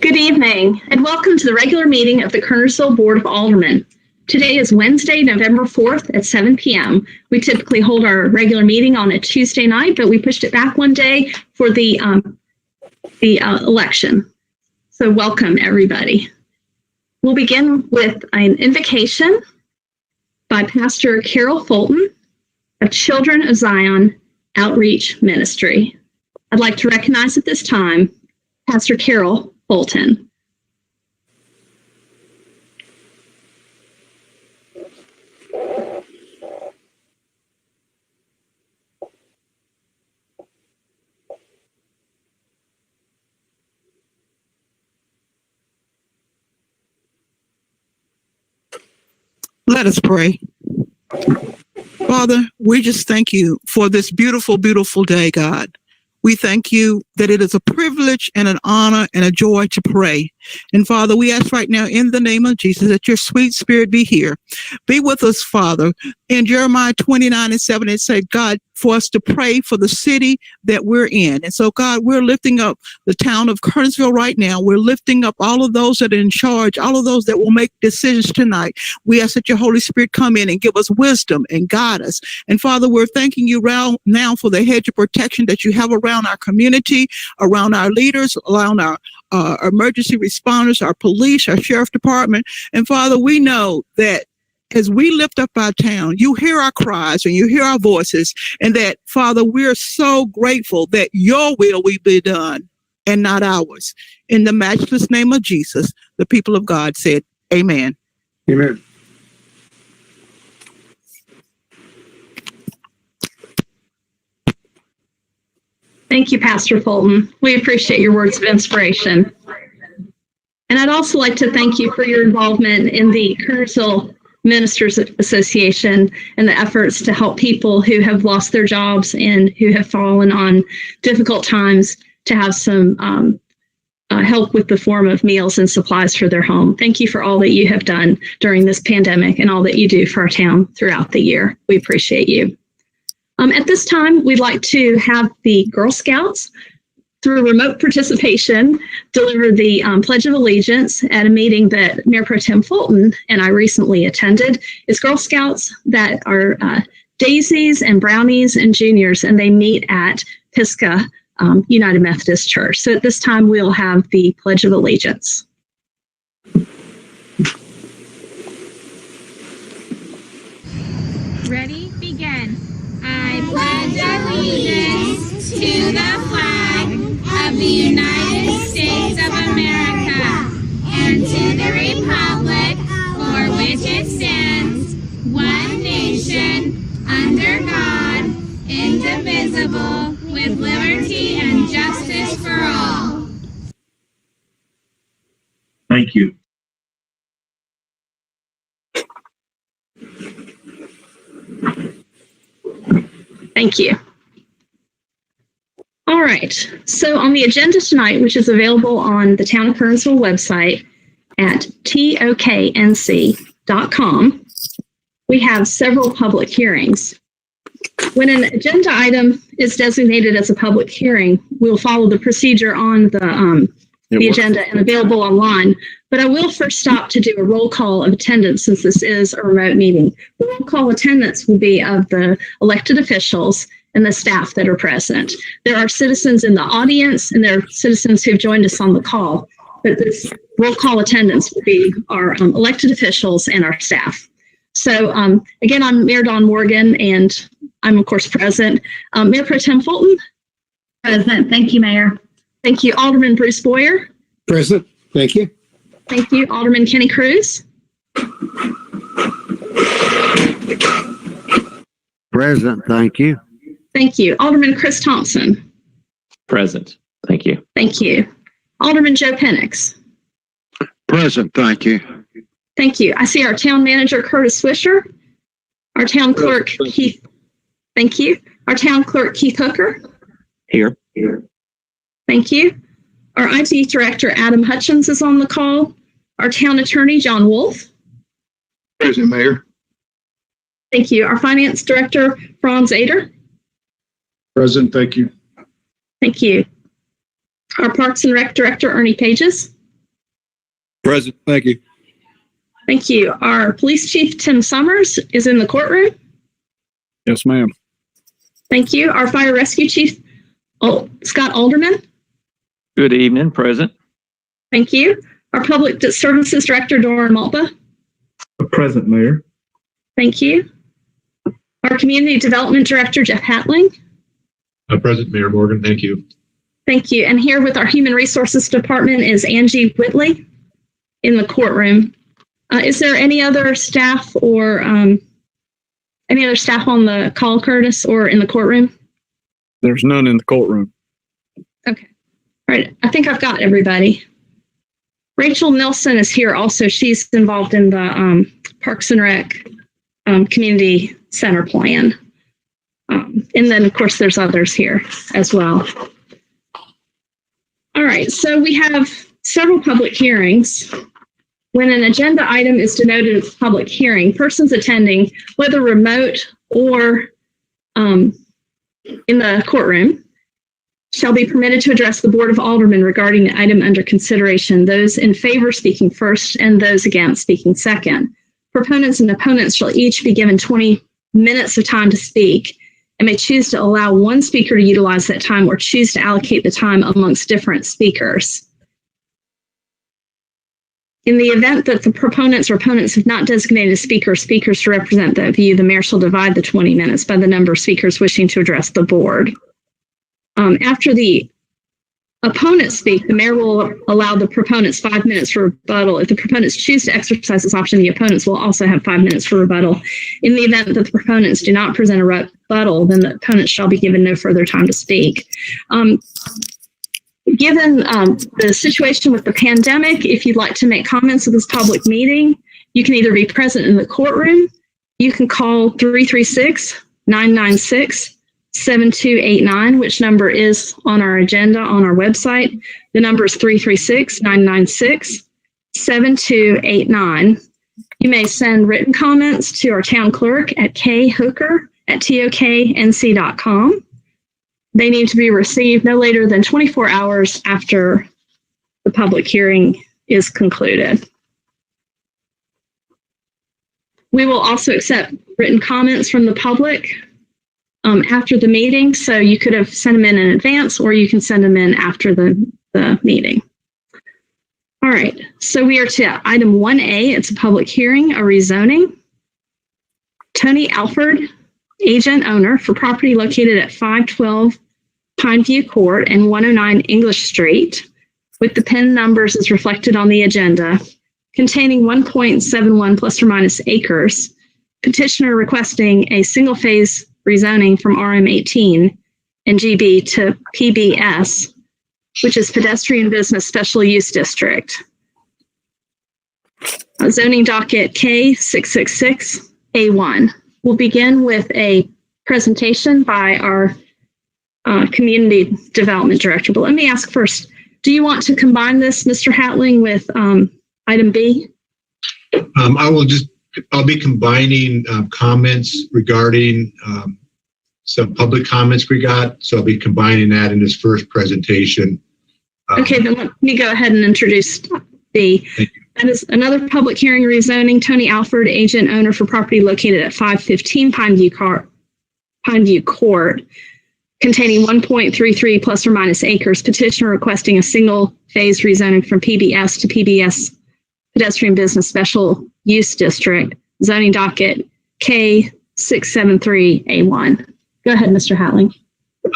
Good evening, and welcome to the regular meeting of the Kernersville Board of Aldermen. Today is Wednesday, November 4th at 7 p.m. We typically hold our regular meeting on a Tuesday night, but we pushed it back one day for the election. So welcome, everybody. We'll begin with an invocation by Pastor Carol Fulton of Children of Zion Outreach Ministry. I'd like to recognize at this time Pastor Carol Fulton. Let us pray. Father, we just thank you for this beautiful, beautiful day, God. We thank you that it is a privilege and an honor and a joy to pray. And Father, we ask right now in the name of Jesus that your sweet spirit be here. Be with us, Father. In Jeremiah 29:7, it said, God, for us to pray for the city that we're in. And so, God, we're lifting up the town of Kernersville right now. We're lifting up all of those that are in charge, all of those that will make decisions tonight. We ask that your Holy Spirit come in and give us wisdom and guide us. And Father, we're thanking you right now for the hedge of protection that you have around our community, around our leaders, around our emergency responders, our police, our sheriff department. And Father, we know that as we lift up our town, you hear our cries and you hear our voices, and that, Father, we're so grateful that your will be done and not ours. In the matchless name of Jesus, the people of God said, amen. Amen. Thank you, Pastor Fulton. We appreciate your words of inspiration. And I'd also like to thank you for your involvement in the Kernersville Ministers Association and the efforts to help people who have lost their jobs and who have fallen on difficult times to have some help with the form of meals and supplies for their home. Thank you for all that you have done during this pandemic and all that you do for our town throughout the year. We appreciate you. At this time, we'd like to have the Girl Scouts, through remote participation, deliver the Pledge of Allegiance at a meeting that Mayor Pro Tem Fulton and I recently attended. It's Girl Scouts that are daisies and brownies and juniors, and they meet at Pisgah United Methodist Church. So at this time, we'll have the Pledge of Allegiance. Ready? Begin. I pledge allegiance to the flag of the United States of America and to the republic for which it stands, one nation, under God, indivisible, with liberty and justice for all. Thank you. Thank you. All right. So on the agenda tonight, which is available on the Town of Kernersville website at toknc.com, we have several public hearings. When an agenda item is designated as a public hearing, we'll follow the procedure on the agenda and available online. But I will first stop to do a roll call of attendance since this is a remote meeting. The roll call attendance will be of the elected officials and the staff that are present. There are citizens in the audience and there are citizens who have joined us on the call. But this roll call attendance will be our elected officials and our staff. So again, I'm Mayor Dawn Morgan and I'm of course present. Mayor Pro Tem Fulton? Present. Thank you, Mayor. Thank you. Alderman Bruce Boyer? Present. Thank you. Thank you. Alderman Kenny Cruz? Present. Thank you. Thank you. Alderman Chris Thompson? Present. Thank you. Thank you. Alderman Joe Penix? Present. Thank you. Thank you. I see our town manager, Curtis Swisher. Our town clerk, Keith. Thank you. Our town clerk, Keith Hooker. Here. Thank you. Our IT director, Adam Hutchins, is on the call. Our town attorney, John Wolf. Present, Mayor. Thank you. Our finance director, Franz Ader. Present. Thank you. Thank you. Our Parks and Rec director, Ernie Pages. Present. Thank you. Thank you. Our Police Chief, Tim Summers, is in the courtroom. Yes, ma'am. Thank you. Our Fire Rescue Chief, Scott Aldermen. Good evening, present. Thank you. Our Public Services Director, Doran Malpa. Present, Mayor. Thank you. Our Community Development Director, Jeff Hatling. Present, Mayor Morgan. Thank you. Thank you. And here with our Human Resources Department is Angie Whitley in the courtroom. Is there any other staff or any other staff on the call, Curtis, or in the courtroom? There's none in the courtroom. Okay. All right. I think I've got everybody. Rachel Nelson is here also. She's involved in the Parks and Rec Community Center plan. And then, of course, there's others here as well. All right. So we have several public hearings. When an agenda item is denoted as a public hearing, persons attending, whether remote or in the courtroom, shall be permitted to address the Board of Aldermen regarding the item under consideration, those in favor speaking first and those against speaking second. Proponents and opponents shall each be given 20 minutes of time to speak and may choose to allow one speaker to utilize that time or choose to allocate the time amongst different speakers. In the event that the proponents or opponents have not designated speakers to represent that view, the mayor shall divide the 20 minutes by the number of speakers wishing to address the board. After the opponents speak, the mayor will allow the proponents 5 minutes for rebuttal. If the proponents choose to exercise this option, the opponents will also have 5 minutes for rebuttal. In the event that the proponents do not present a rebuttal, then the opponents shall be given no further time to speak. Given the situation with the pandemic, if you'd like to make comments at this public meeting, you can either be present in the courtroom, you can call 336-996-7289, which number is on our agenda on our website. The number is 336-996-7289. You may send written comments to our town clerk at khooker@toknc.com. They need to be received no later than 24 hours after the public hearing is concluded. We will also accept written comments from the public after the meeting, so you could have sent them in advance or you can send them in after the meeting. All right, so we are to item 1A. It's a public hearing, a rezoning. Tony Alford, agent owner for property located at 512 Pineview Court and 109 English Street, with the PIN numbers as reflected on the agenda, containing 1.71 plus or minus acres. Petitioner requesting a single-phase rezoning from RM18 and GB to PBS, which is Pedestrian Business Special Use District. Zoning docket K666A1. We'll begin with a presentation by our Community Development Director. But let me ask first, do you want to combine this, Mr. Hatling, with item B? I'll be combining comments regarding some public comments we got. So I'll be combining that in this first presentation. Okay, then let me go ahead and introduce B. That is another public hearing rezoning. Tony Alford, agent owner for property located at 515 Pineview Court, containing 1.33 plus or minus acres. Petitioner requesting a single phase rezoning from PBS to PBS Pedestrian Business Special Use District, zoning docket K673A1. Go ahead, Mr. Hatling.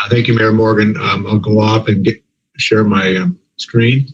Thank you, Mayor Morgan. I'll go off and share my screen.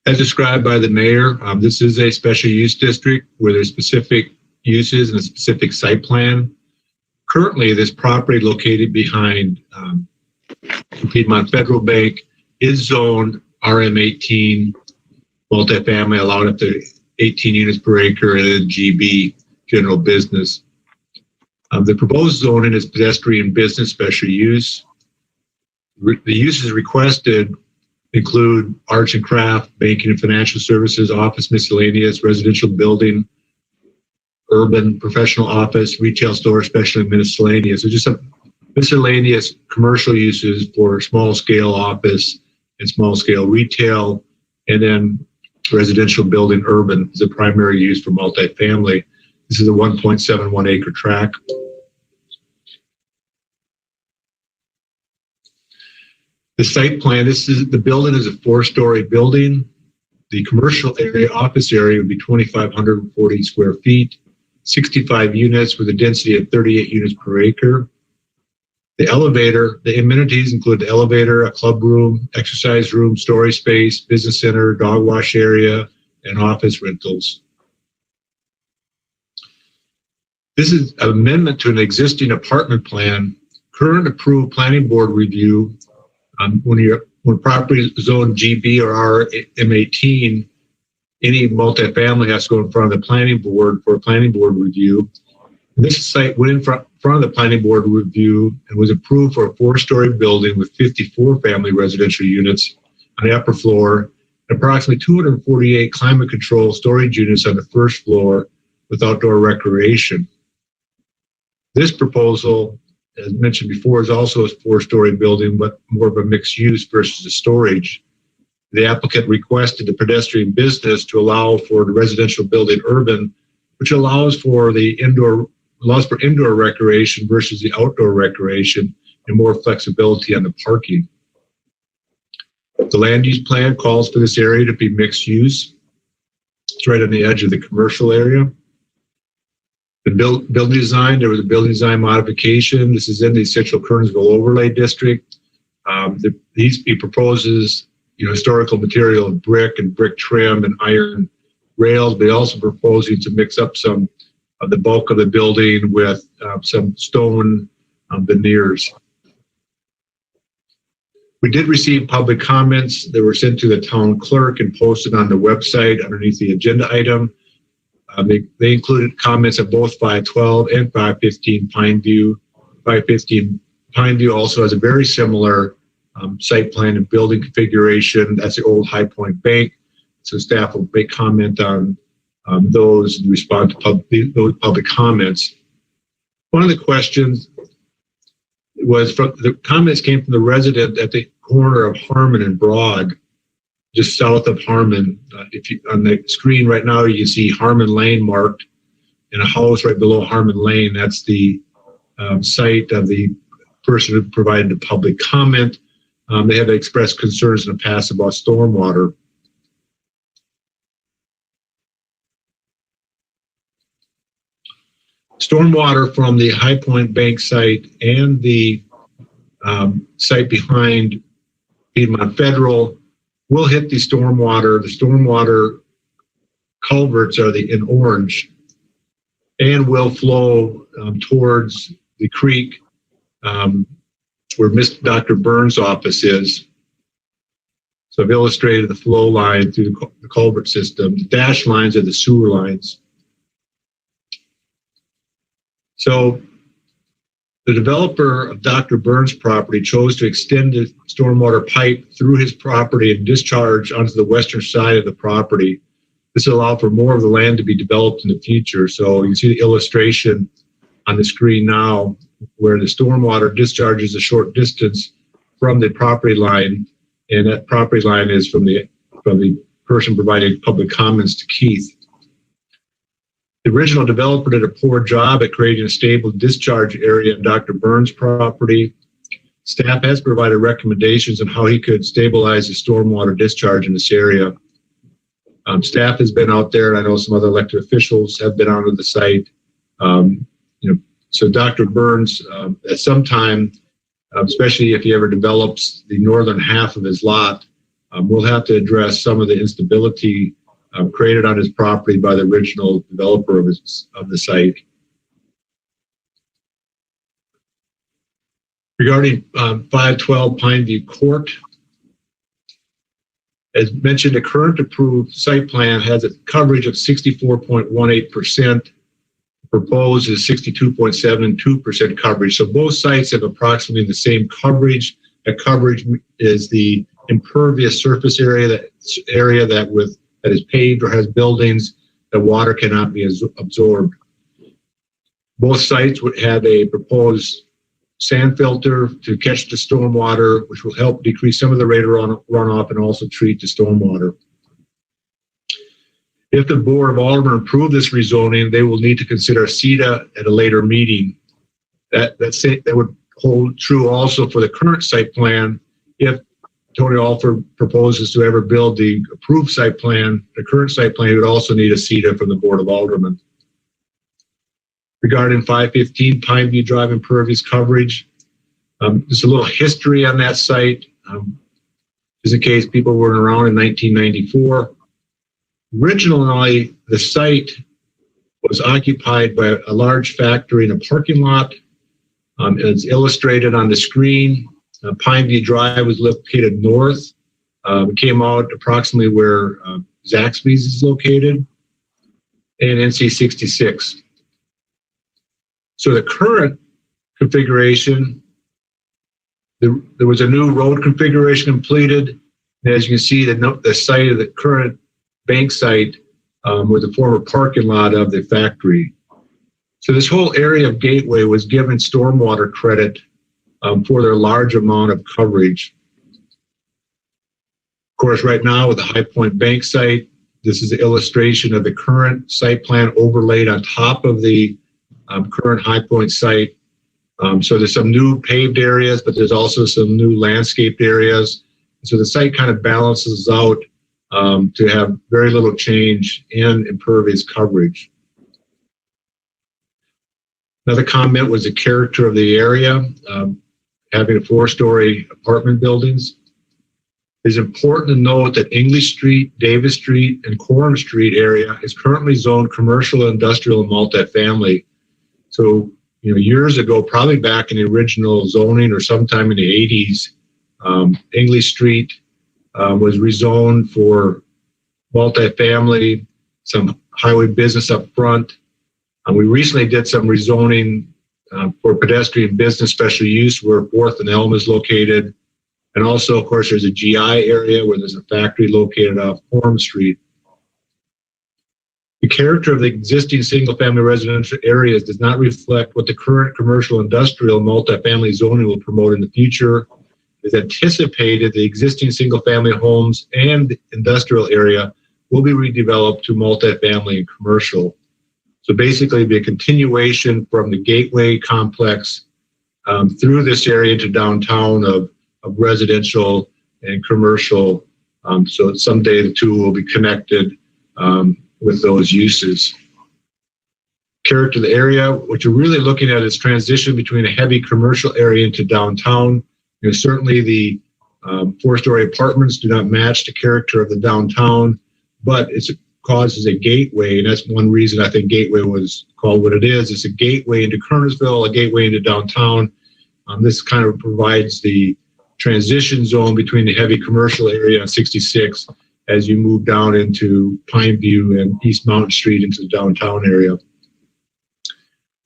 As described by the mayor, this is a special use district where there's specific uses and a specific site plan. Currently, this property located behind Piedmont Federal Bank is zoned RM18 multifamily, allowed up to 18 units per acre, and GB general business. The proposed zoning is pedestrian business special use. The uses requested include arts and craft, banking and financial services, office miscellaneous, residential building, urban, professional office, retail store, especially miscellaneous. So just some miscellaneous commercial uses for small scale office and small scale retail, and then residential building urban is the primary use for multifamily. This is a 1.71 acre tract. The site plan, the building is a 4-story building. The commercial area, office area would be 2,540 square feet, 65 units with a density of 38 units per acre. The elevator, the amenities include the elevator, a club room, exercise room, storage space, business center, dog wash area, and office rentals. This is an amendment to an existing apartment plan. Current approved planning board review. When property is zoned GB or RM18, any multifamily has to go in front of the planning board for a planning board review. This site went in front of the planning board review and was approved for a 4-story building with 54 family residential units on the upper floor, and approximately 248 climate control storage units on the first floor with outdoor recreation. This proposal, as mentioned before, is also a 4-story building, but more of a mixed use versus a storage. The applicant requested the pedestrian business to allow for the residential building urban, which allows for indoor recreation versus the outdoor recreation and more flexibility on the parking. The land use plan calls for this area to be mixed use. It's right on the edge of the commercial area. The building design, there was a building design modification. This is in the Central Kernersville Overlay District. He proposes historical material of brick and brick trim and iron rails, but also proposing to mix up some of the bulk of the building with some stone veneers. We did receive public comments that were sent to the town clerk and posted on the website underneath the agenda item. They included comments at both 512 and 515 Pineview. 515 Pineview also has a very similar site plan and building configuration. That's the old High Point Bank. So staff will make comment on those and respond to those public comments. One of the questions was the comments came from the resident at the corner of Harmon and Broad, just south of Harmon. If you on the screen right now, you see Harmon Lane marked, and a house right below Harmon Lane. That's the site of the person who provided the public comment. They have expressed concerns in the past about stormwater. Stormwater from the High Point Bank site and the site behind Piedmont Federal will hit the stormwater. The stormwater culverts are in orange and will flow towards the creek where Dr. Burns' office is. So I've illustrated the flow line through the culvert system. The dashed lines are the sewer lines. So the developer of Dr. Burns' property chose to extend the stormwater pipe through his property and discharge onto the western side of the property. This will allow for more of the land to be developed in the future. So you see the illustration on the screen now where the stormwater discharges a short distance from the property line, and that property line is from the person providing public comments to Keith. The original developer did a poor job at creating a stable discharge area in Dr. Burns' property. Staff has provided recommendations on how he could stabilize the stormwater discharge in this area. Staff has been out there, and I know some other elected officials have been out on the site. So Dr. Burns, at some time, especially if he ever develops the northern half of his lot, we'll have to address some of the instability created on his property by the original developer of the site. Regarding 512 Pineview Court, as mentioned, the current approved site plan has a coverage of 64.18%. Proposed is 62.72% coverage. So both sites have approximately the same coverage The coverage is the impervious surface area, that is paved or has buildings that water cannot be absorbed. Both sites would have a proposed sand filter to catch the stormwater, which will help decrease some of the rate of runoff and also treat the stormwater. If the Board of Aldermen approve this rezoning, they will need to consider CETA at a later meeting. That would hold true also for the current site plan. If Tony Alford proposes to ever build the approved site plan, the current site plan, he would also need a CETA from the Board of Aldermen. Regarding 515 Pineview Drive impervious coverage, just a little history on that site. Just in case people weren't around in 1994. Originally, the site was occupied by a large factory in a parking lot. It's illustrated on the screen. Pineview Drive was located north. It came out approximately where Zaxby's is located, and NC 66. So the current configuration, there was a new road configuration completed. And as you can see, the site of the current bank site was a former parking lot of the factory. So this whole area of Gateway was given stormwater credit for their large amount of coverage. Of course, right now with the High Point Bank site, this is an illustration of the current site plan overlaid on top of the current High Point site. So there's some new paved areas, but there's also some new landscaped areas. So the site kind of balances out to have very little change in impervious coverage. Another comment was the character of the area, having 4-story apartment buildings. It's important to note that English Street, Davis Street, and Coram Street area is currently zoned commercial, industrial, and multifamily. So, years ago, probably back in the original zoning or sometime in the 80s, English Street was rezoned for multifamily, some highway business up front. We recently did some rezoning for pedestrian business special use where 4th and Elm is located. And also, of course, there's a GI area where there's a factory located off Coram Street. The character of the existing single-family residential areas does not reflect what the current commercial, industrial, multifamily zoning will promote in the future. It is anticipated the existing single-family homes and industrial area will be redeveloped to multifamily and commercial. So basically, it'll be a continuation from the Gateway complex through this area to downtown of residential and commercial. So someday the two will be connected with those uses. Character of the area, what you're really looking at is transition between a heavy commercial area into downtown. Certainly the 4-story apartments do not match the character of the downtown, but it causes a gateway, and that's one reason I think Gateway was called what it is. It's a gateway into Kernersville, a gateway into downtown. This kind of provides the transition zone between the heavy commercial area on 66 as you move down into Pineview and East Mountain Street into the downtown area.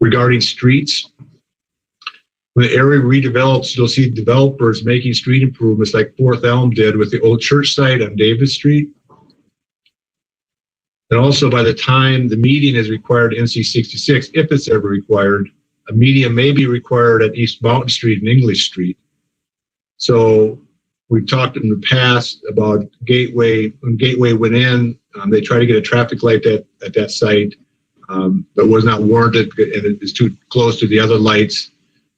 Regarding streets, when the area redevelops, you'll see developers making street improvements like 4th Elm did with the old church site on Davis Street. And also by the time the median is required in NC 66, if it's ever required, a median may be required at East Mountain Street and English Street. So we've talked in the past about Gateway. When Gateway went in, they tried to get a traffic light at that site, but was not warranted and it is too close to the other lights.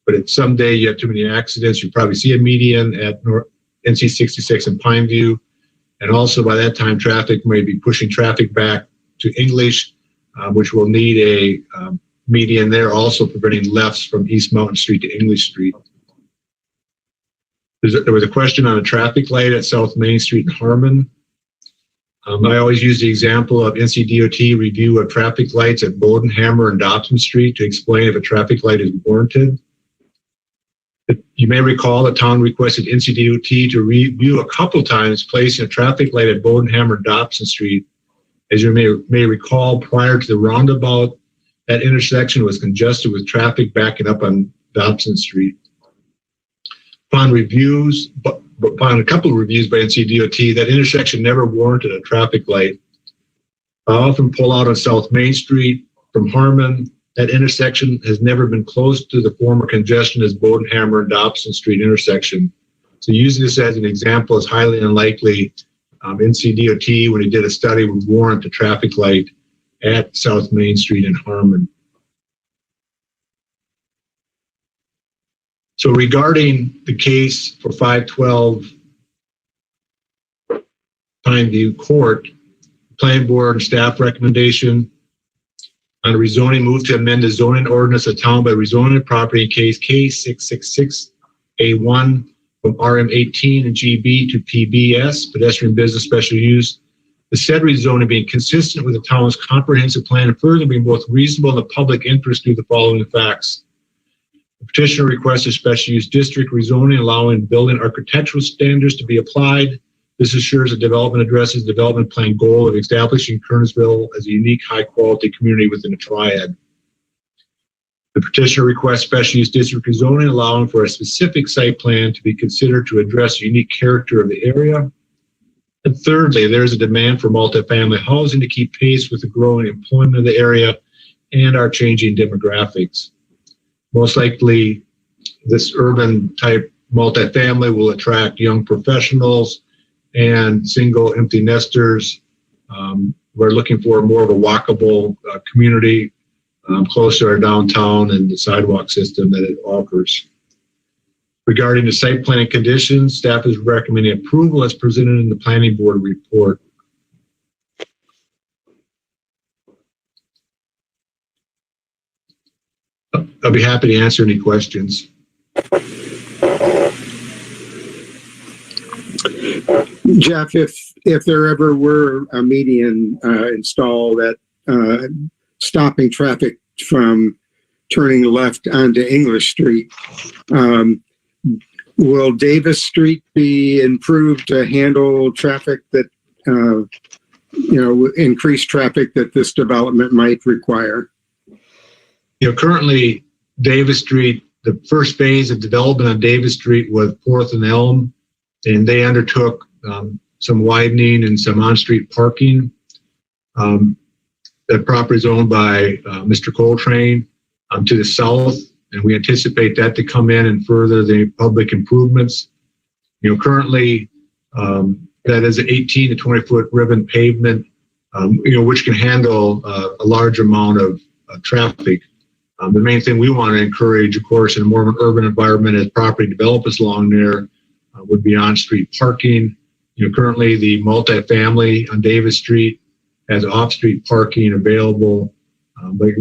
But if someday you have too many accidents, you probably see a median at NC 66 in Pineview. And also by that time, traffic may be pushing traffic back to English, which will need a median there, also preventing lefts from East Mountain Street to English Street. There was a question on a traffic light at South Main Street in Harmon. I always use the example of NCDOT review of traffic lights at Bodenhammer and Dobson Street to explain if a traffic light is warranted. You may recall the town requested NCDOT to review a couple times placing a traffic light at Bodenhammer and Dobson Street. As you may recall, prior to the roundabout, that intersection was congested with traffic backing up on Dobson Street. upon reviews, but upon a couple of reviews by NCDOT, that intersection never warranted a traffic light. I often pull out on South Main Street from Harmon. That intersection has never been close to the former congestion as Bodenhammer and Dobson Street intersection. So using this as an example is highly unlikely. NCDOT, when he did a study, would warrant a traffic light at South Main Street in Harmon. So regarding the case for 512 Pineview Court, Planning Board and staff recommendation on a rezoning, move to amend the zoning ordinance of town by rezoning property in case K666A1 from RM18 and GB to PBS, pedestrian business special use. The said rezoning being consistent with the town's comprehensive plan and further being both reasonable in the public interest through the following facts. The petitioner requests a special use district rezoning allowing building architectural standards to be applied. This assures that development addresses the development plan goal of establishing Kernersville as a unique, high-quality community within a triad. The petitioner requests special use district rezoning, allowing for a specific site plan to be considered to address the unique character of the area. And thirdly, there is a demand for multifamily housing to keep pace with the growing employment of the area and our changing demographics. Most likely, this urban-type multifamily will attract young professionals and single empty nesters. We're looking for more of a walkable community close to our downtown and the sidewalk system that it offers. Regarding the site planning conditions, staff is recommending approval as presented in the planning board report. I'll be happy to answer any questions. Jeff, if there ever were a median installed at stopping traffic from turning left onto English Street, will Davis Street be improved to handle traffic that, increased traffic that this development might require? Currently, Davis Street, the first phase of development on Davis Street was 4th and Elm, and they undertook some widening and some on-street parking. That property is owned by Mr. Coltrane to the south, and we anticipate that to come in and further the public improvements. Currently, that is an 18 to 20 foot ribbon pavement, which can handle a large amount of traffic. The main thing we want to encourage, of course, in a more of an urban environment as property develops along there would be on-street parking. Currently the multifamily on Davis Street has off-street parking available. But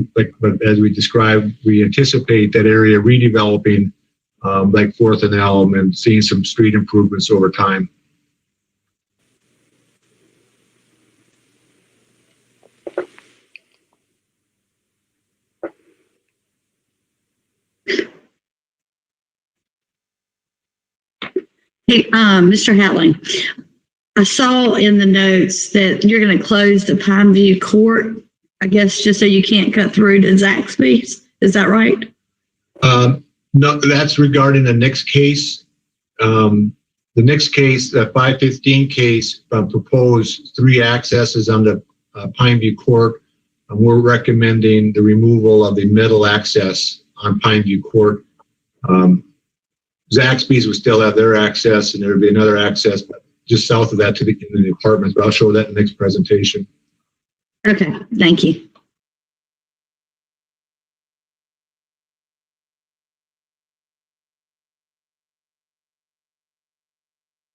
as we described, we anticipate that area redeveloping like 4th and Elm and seeing some street improvements over time. Hey, Mr. Hatling, I saw in the notes that you're going to close the Pineview Court, I guess, just so you can't cut through to Zaxby's. Is that right? No, that's regarding the next case. The next case, the 515 case, proposed 3 accesses on the Pineview Court. We're recommending the removal of the middle access on Pineview Court. Zaxby's would still have their access, and there would be another access just south of that to the apartments, but I'll show that in the next presentation. Okay, thank you.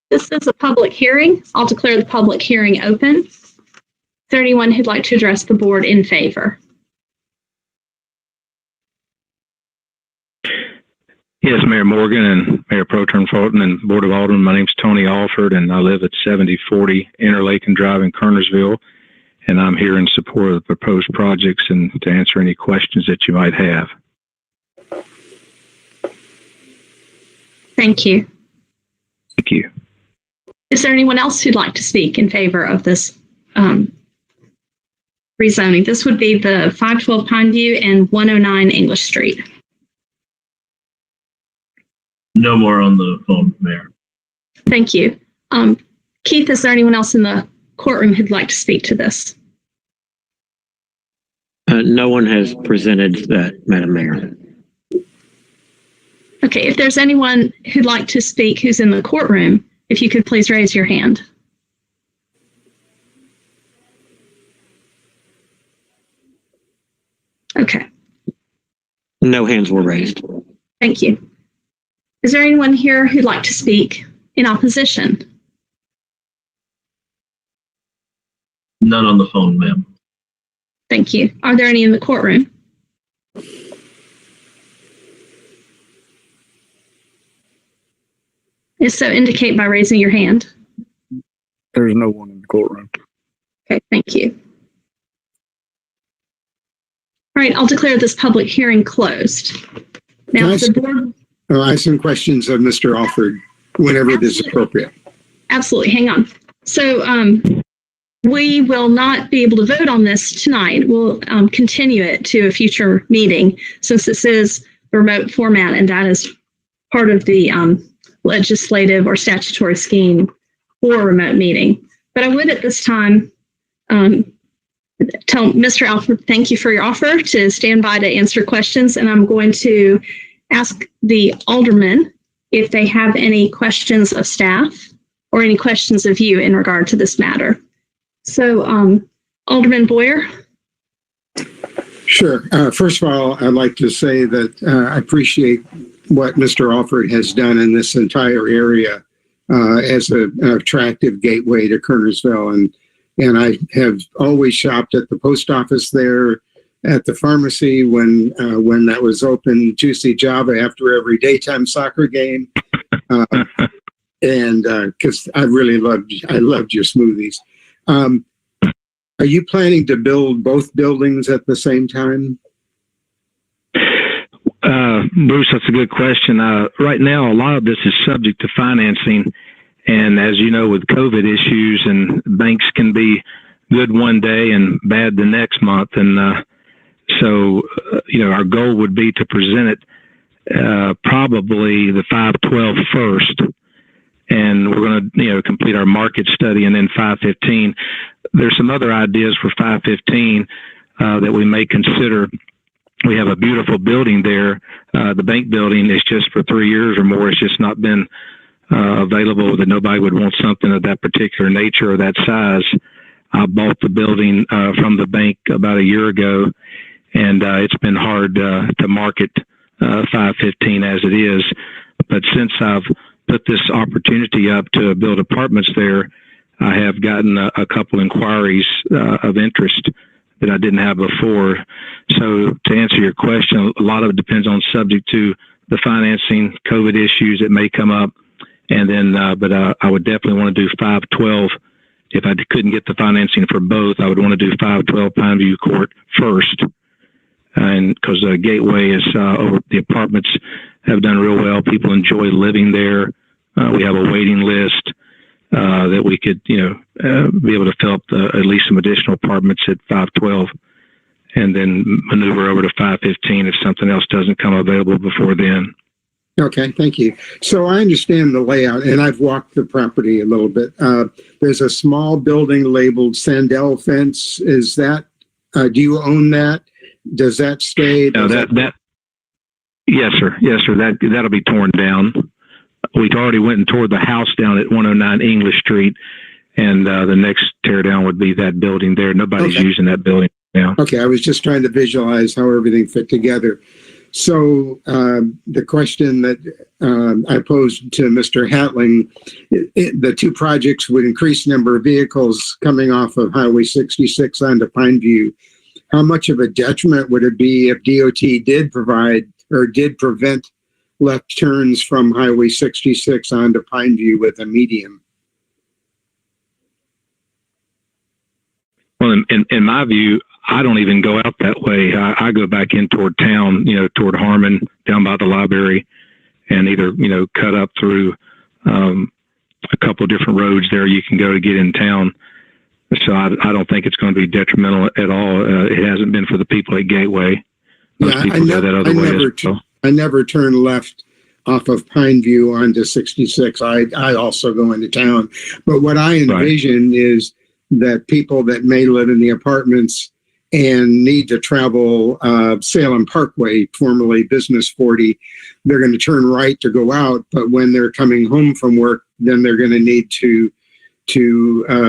This is a public hearing. I'll declare the public hearing open. Is there anyone who'd like to address the board in favor? Yes, Mayor Morgan and Mayor Pro Tem Fulton and Board of Aldermen. My name's Tony Alford, and I live at 7040 Interlaken Drive in Kernersville, and I'm here in support of the proposed projects and to answer any questions that you might have. Thank you. Thank you. Is there anyone else who'd like to speak in favor of this rezoning? This would be the 512 Pineview and 109 English Street. No more on the phone, Mayor. Thank you. Keith, is there anyone else in the courtroom who'd like to speak to this? No one has presented that, Madam Mayor. Okay, if there's anyone who'd like to speak who's in the courtroom, if you could please raise your hand. Okay, No hands were raised. thank you. Is there anyone here who'd like to speak in opposition? None on the phone, ma'am. Thank you. Are there any in the courtroom? If so, indicate by raising your hand. There's no one in the courtroom. Okay, thank you. All right, I'll declare this public hearing closed. Now, Nice. the board, I have some questions of Mr. Alford whenever it is appropriate. absolutely, hang on. So we will not be able to vote on this tonight. We'll continue it to a future meeting since this is a remote format and that is part of the legislative or statutory scheme for a remote meeting. But I would at this time tell Mr. Alford, thank you for your offer to stand by to answer questions. And I'm going to ask the aldermen if they have any questions of staff or any questions of you in regard to this matter. So, Alderman Boyer. Sure. First of all, I'd like to say that I appreciate what Mr. Alford has done in this entire area as an attractive gateway to Kernersville. And I have always shopped at the post office there, at the pharmacy when that was open, Juicy Java after every daytime soccer game. And because I loved your smoothies. Are you planning to build both buildings at the same time? Bruce, that's a good question. Right now, a lot of this is subject to financing. And as you know, with COVID issues, and banks can be good one day and bad the next month. And so, our goal would be to present it probably the 512 first. And we're going to, complete our market study, and then 515. There's some other ideas for 515 that we may consider. We have a beautiful building there. The bank building is just for 3 years or more. It's just not been available that nobody would want something of that particular nature or that size. I bought the building from the bank about a year ago, and it's been hard to market 515 as it is. But since I've put this opportunity up to build apartments there, I have gotten a couple inquiries of interest that I didn't have before. So to answer your question, a lot of it depends on subject to the financing, COVID issues that may come up. And then, but I would definitely want to do 512. If I couldn't get the financing for both, I would want to do 512 Pineview Court first. And because the Gateway is over, the apartments have done real well. People enjoy living there. We have a waiting list that we could, be able to fill up at least some additional apartments at 512, and then maneuver over to 515 if something else doesn't come available before then. Okay, thank you. So I understand the layout, and I've walked the property a little bit. There's a small building labeled Sandell Fence. Is that, do you own that? Does that stay? No, yes, sir. Yes, sir. That'll be torn down. We already went and tore the house down at 109 English Street, and the next tear down would be that building there. Nobody's using that building now. Okay, I was just trying to visualize how everything fit together. So the question that I posed to Mr. Hatling, the two projects would increase the number of vehicles coming off of Highway 66 onto Pineview. How much of a detriment would it be if DOT did provide or did prevent left turns from Highway 66 onto Pineview with a median? Well, in my view, I don't even go out that way. I go back in toward town, toward Harmon, down by the library, and either, cut up through a couple of different roads there you can go to get in town. So I don't think it's going to be detrimental at all. It hasn't been for the people at Gateway. Most people go that other way as well. I never turn left off of Pineview onto 66. I also go into town. But what I envision is that people that may live in the apartments and need to travel Salem Parkway, formerly Business 40, they're going to turn right to go out. But when they're coming home from work, then they're going to need to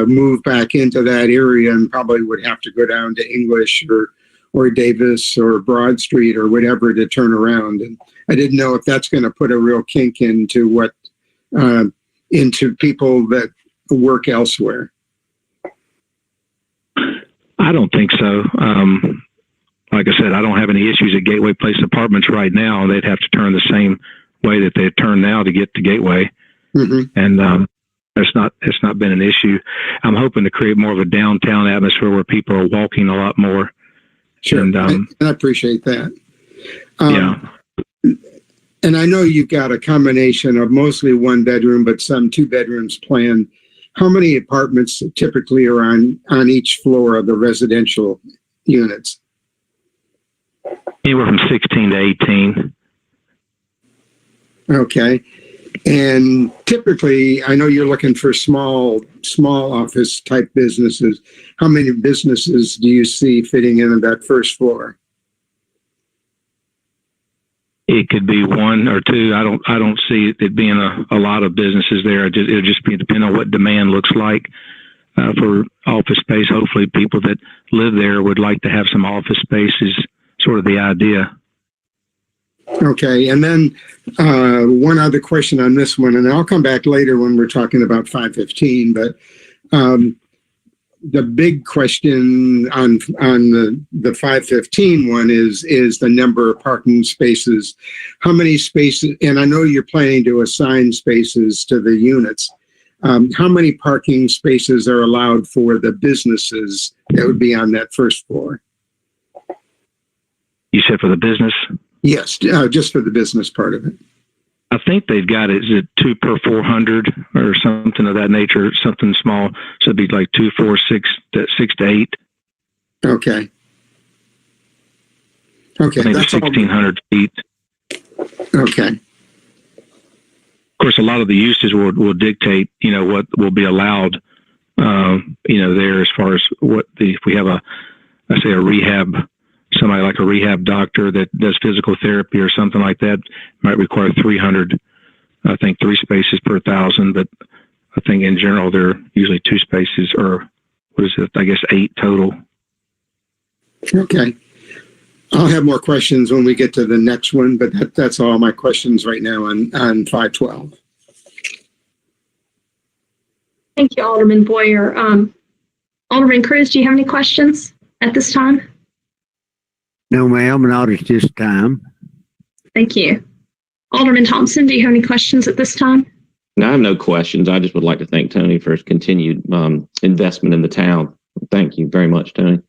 move back into that area and probably would have to go down to English or Davis or Broad Street or whatever to turn around. And I didn't know if that's going to put a real kink into into people that work elsewhere. I don't think so. Like I said, I don't have any issues at Gateway Place Apartments right now. They'd have to turn the same way that they turn now to get to Gateway. Mm-hmm. And it's not been an issue. I'm hoping to create more of a downtown atmosphere where people are walking a lot more. Sure, and I appreciate that. Yeah. And I know you've got a combination of mostly one bedroom, but some 2 bedrooms planned. How many apartments typically are on each floor of the residential units? Anywhere from 16 to 18. Okay. And typically, I know you're looking for small office type businesses. How many businesses do you see fitting in that first floor? It could be 1 or 2. I don't see it being a lot of businesses there. It'll just be depending on what demand looks like for office space. Hopefully, people that live there would like to have some office space is sort of the idea. Okay, and then one other question on this one, and I'll come back later when we're talking about 515. But the big question on the 515 one is the number of parking spaces. How many spaces? And I know you're planning to assign spaces to the units. How many parking spaces are allowed for the businesses that would be on that first floor? You said for the business? Yes, just for the business part of it. I think they've got it. Is it 2 per 400 or something of that nature? Something small. So it'd be like 2, 4, 6 to 8. Okay. Okay. I think That's it's 1,600 feet. Okay. Of course, a lot of the uses will dictate, what will be allowed, there as far as if we have a rehab, somebody like a rehab doctor that does physical therapy or something like that might require 300, I think 3 spaces per 1,000, but I think in general, they're usually 2 spaces or 8 total. Okay. I'll have more questions when we get to the next one, but that's all my questions right now on 512. Thank you, Alderman Boyer. Alderman Cruz, do you have any questions at this time? No, ma'am, not at this time. Thank you. Alderman Thompson, do you have any questions at this time? No, I have no questions. I just would like to thank Tony for his continued investment in the town. Thank you very much, Tony.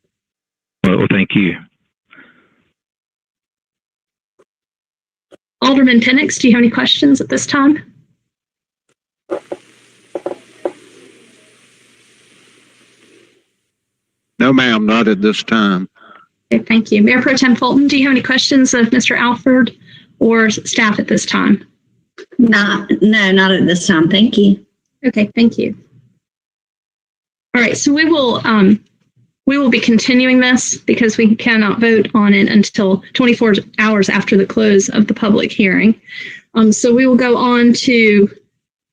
Well, thank you. Alderman Penix, do you have any questions at this time? No, ma'am, not at this time. Okay, thank you. Mayor Pro Tem Fulton, do you have any questions of Mr. Alford or staff at this time? No, not at this time. Thank you. Okay, thank you. All right, so we will be continuing this because we cannot vote on it until 24 hours after the close of the public hearing. So we will go on to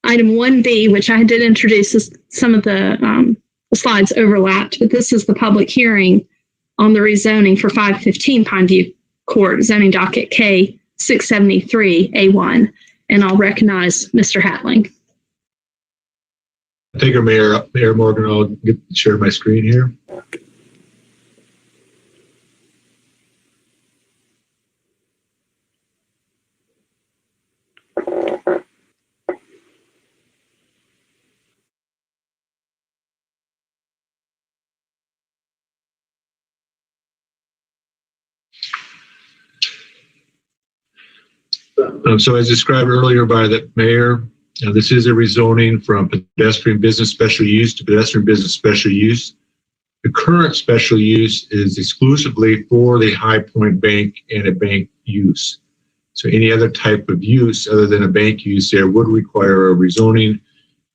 item 1B, which I did introduce as some of the slides overlapped, but this is the public hearing on the rezoning for 515 Pineview Court, zoning docket K 673A1. And I'll recognize Mr. Hatling. Thank you, Mayor Morgan. I'll share my screen here. So as described earlier by the mayor, this is a rezoning from pedestrian business special use to pedestrian business special use. The current special use is exclusively for the High Point Bank and a bank use. So any other type of use other than a bank use there would require a rezoning.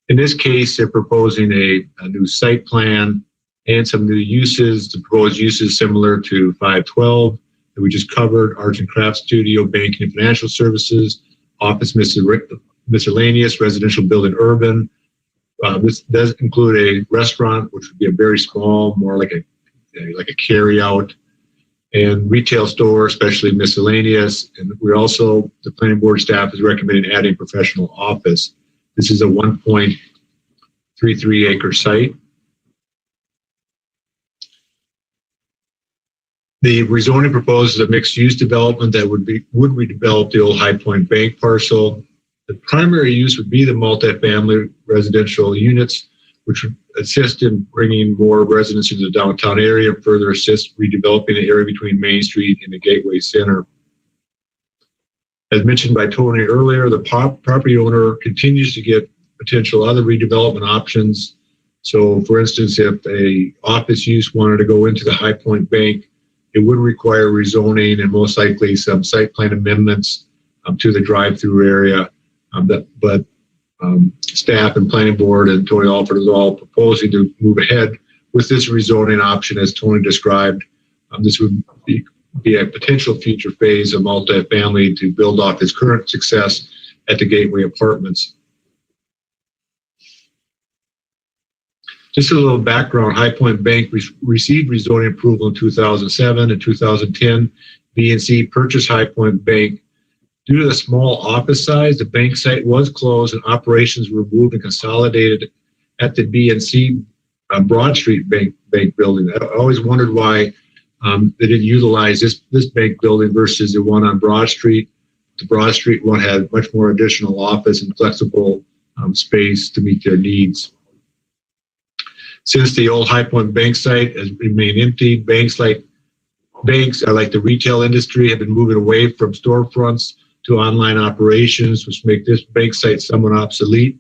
In this case, they're proposing a new site plan and some new uses. The proposed uses similar to 512 that we just covered: arts and crafts studio, banking and financial services, office miscellaneous, residential building urban. This does include a restaurant, which would be a very small, more like a carry out, and retail store, especially miscellaneous. And we're also, the planning board staff is recommending adding professional office. This is a 1.33 acre site. The rezoning proposes a mixed use development that would redevelop the old High Point Bank parcel. The primary use would be the multifamily residential units, which would assist in bringing more residents into the downtown area, and further assist redeveloping the area between Main Street and the Gateway Center. As mentioned by Tony earlier, the property owner continues to get potential other redevelopment options. So for instance, if a office use wanted to go into the High Point Bank, it would require rezoning and most likely some site plan amendments to the drive-through area. But staff and planning board and Tony Alford is all proposing to move ahead with this rezoning option as Tony described. This would be a potential future phase of multifamily to build off its current success at the Gateway Apartments. Just a little background: High Point Bank received rezoning approval in 2007 and 2010. B&C purchased High Point Bank. Due to the small office size, the bank site was closed and operations were moved and consolidated at the B&C Broad Street Bank building. I always wondered why they didn't utilize this bank building versus the one on Broad Street. The Broad Street one had much more additional office and flexible space to meet their needs. Since the old High Point Bank site has remained empty, banks like the retail industry have been moving away from storefronts to online operations, which make this bank site somewhat obsolete.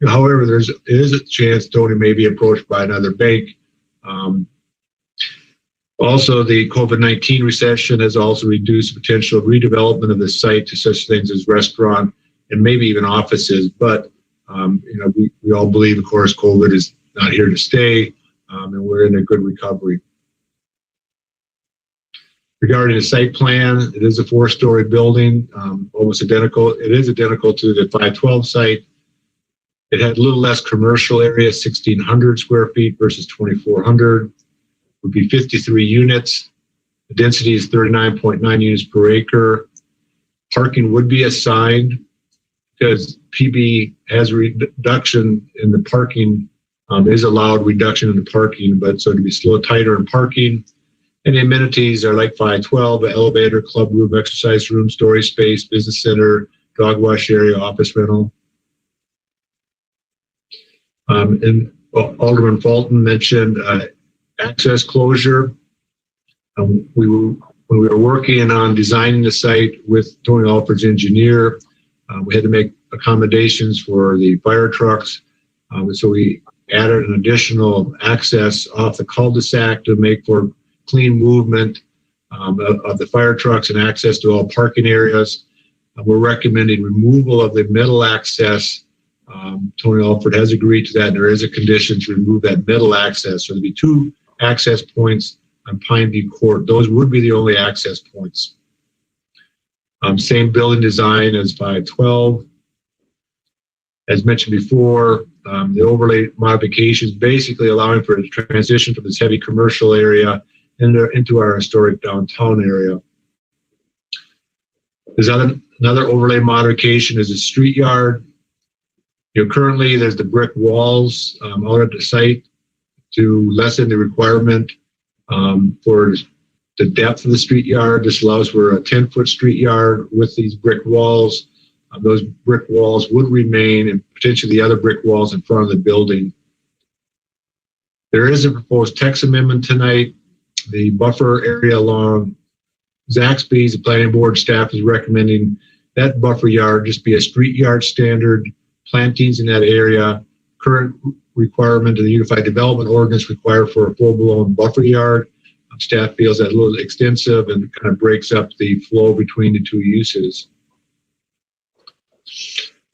However, there is a chance Tony may be approached by another bank. Also, the COVID-19 recession has also reduced potential redevelopment of the site to such things as restaurant and maybe even offices. But we all believe, of course, COVID is not here to stay, and we're in a good recovery. Regarding the site plan, it is a 4-story building, almost identical. It is identical to the 512 site. It had a little less commercial area, 1,600 square feet versus 2,400. Would be 53 units. The density is 39.9 units per acre. Parking would be assigned because PB has a reduction in the parking, is allowed reduction in the parking, but so to be slow tighter in parking. And the amenities are like 512, an elevator, club room, exercise room, storage space, business center, dog wash area, office rental. And Alderman Fulton mentioned access closure. When we were working on designing the site with Tony Alford's engineer, we had to make accommodations for the fire trucks. So we added an additional access off the cul-de-sac to make for clean movement of the fire trucks and access to all parking areas. We're recommending removal of the middle access. Tony Alford has agreed to that, and there is a condition to remove that middle access. So there'll be 2 access points on Pineview Court. Those would be the only access points. Same building design as 512. As mentioned before, the overlay modifications basically allowing for a transition from this heavy commercial area into our historic downtown area. There's another overlay modification is a street yard. Currently there's the brick walls out at the site to lessen the requirement for the depth of the street yard. This allows for a 10-foot street yard with these brick walls. Those brick walls would remain, and potentially the other brick walls in front of the building. There is a proposed text amendment tonight. The buffer area along Zaxby's, the planning board staff is recommending that buffer yard just be a street yard standard, plantings in that area. Current requirement of the Unified Development Ordinance require for a full-blown buffer yard. Staff feels that a little extensive and kind of breaks up the flow between the 2 uses.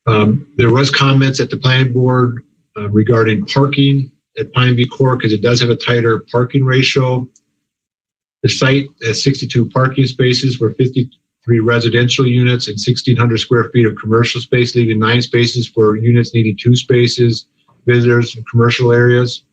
There was comments at the planning board regarding parking at Pineview Court because it does have a tighter parking ratio. The site has 62 parking spaces for 53 residential units and 1,600 square feet of commercial space, leaving 9 spaces for units needing 2 spaces, visitors, and commercial areas.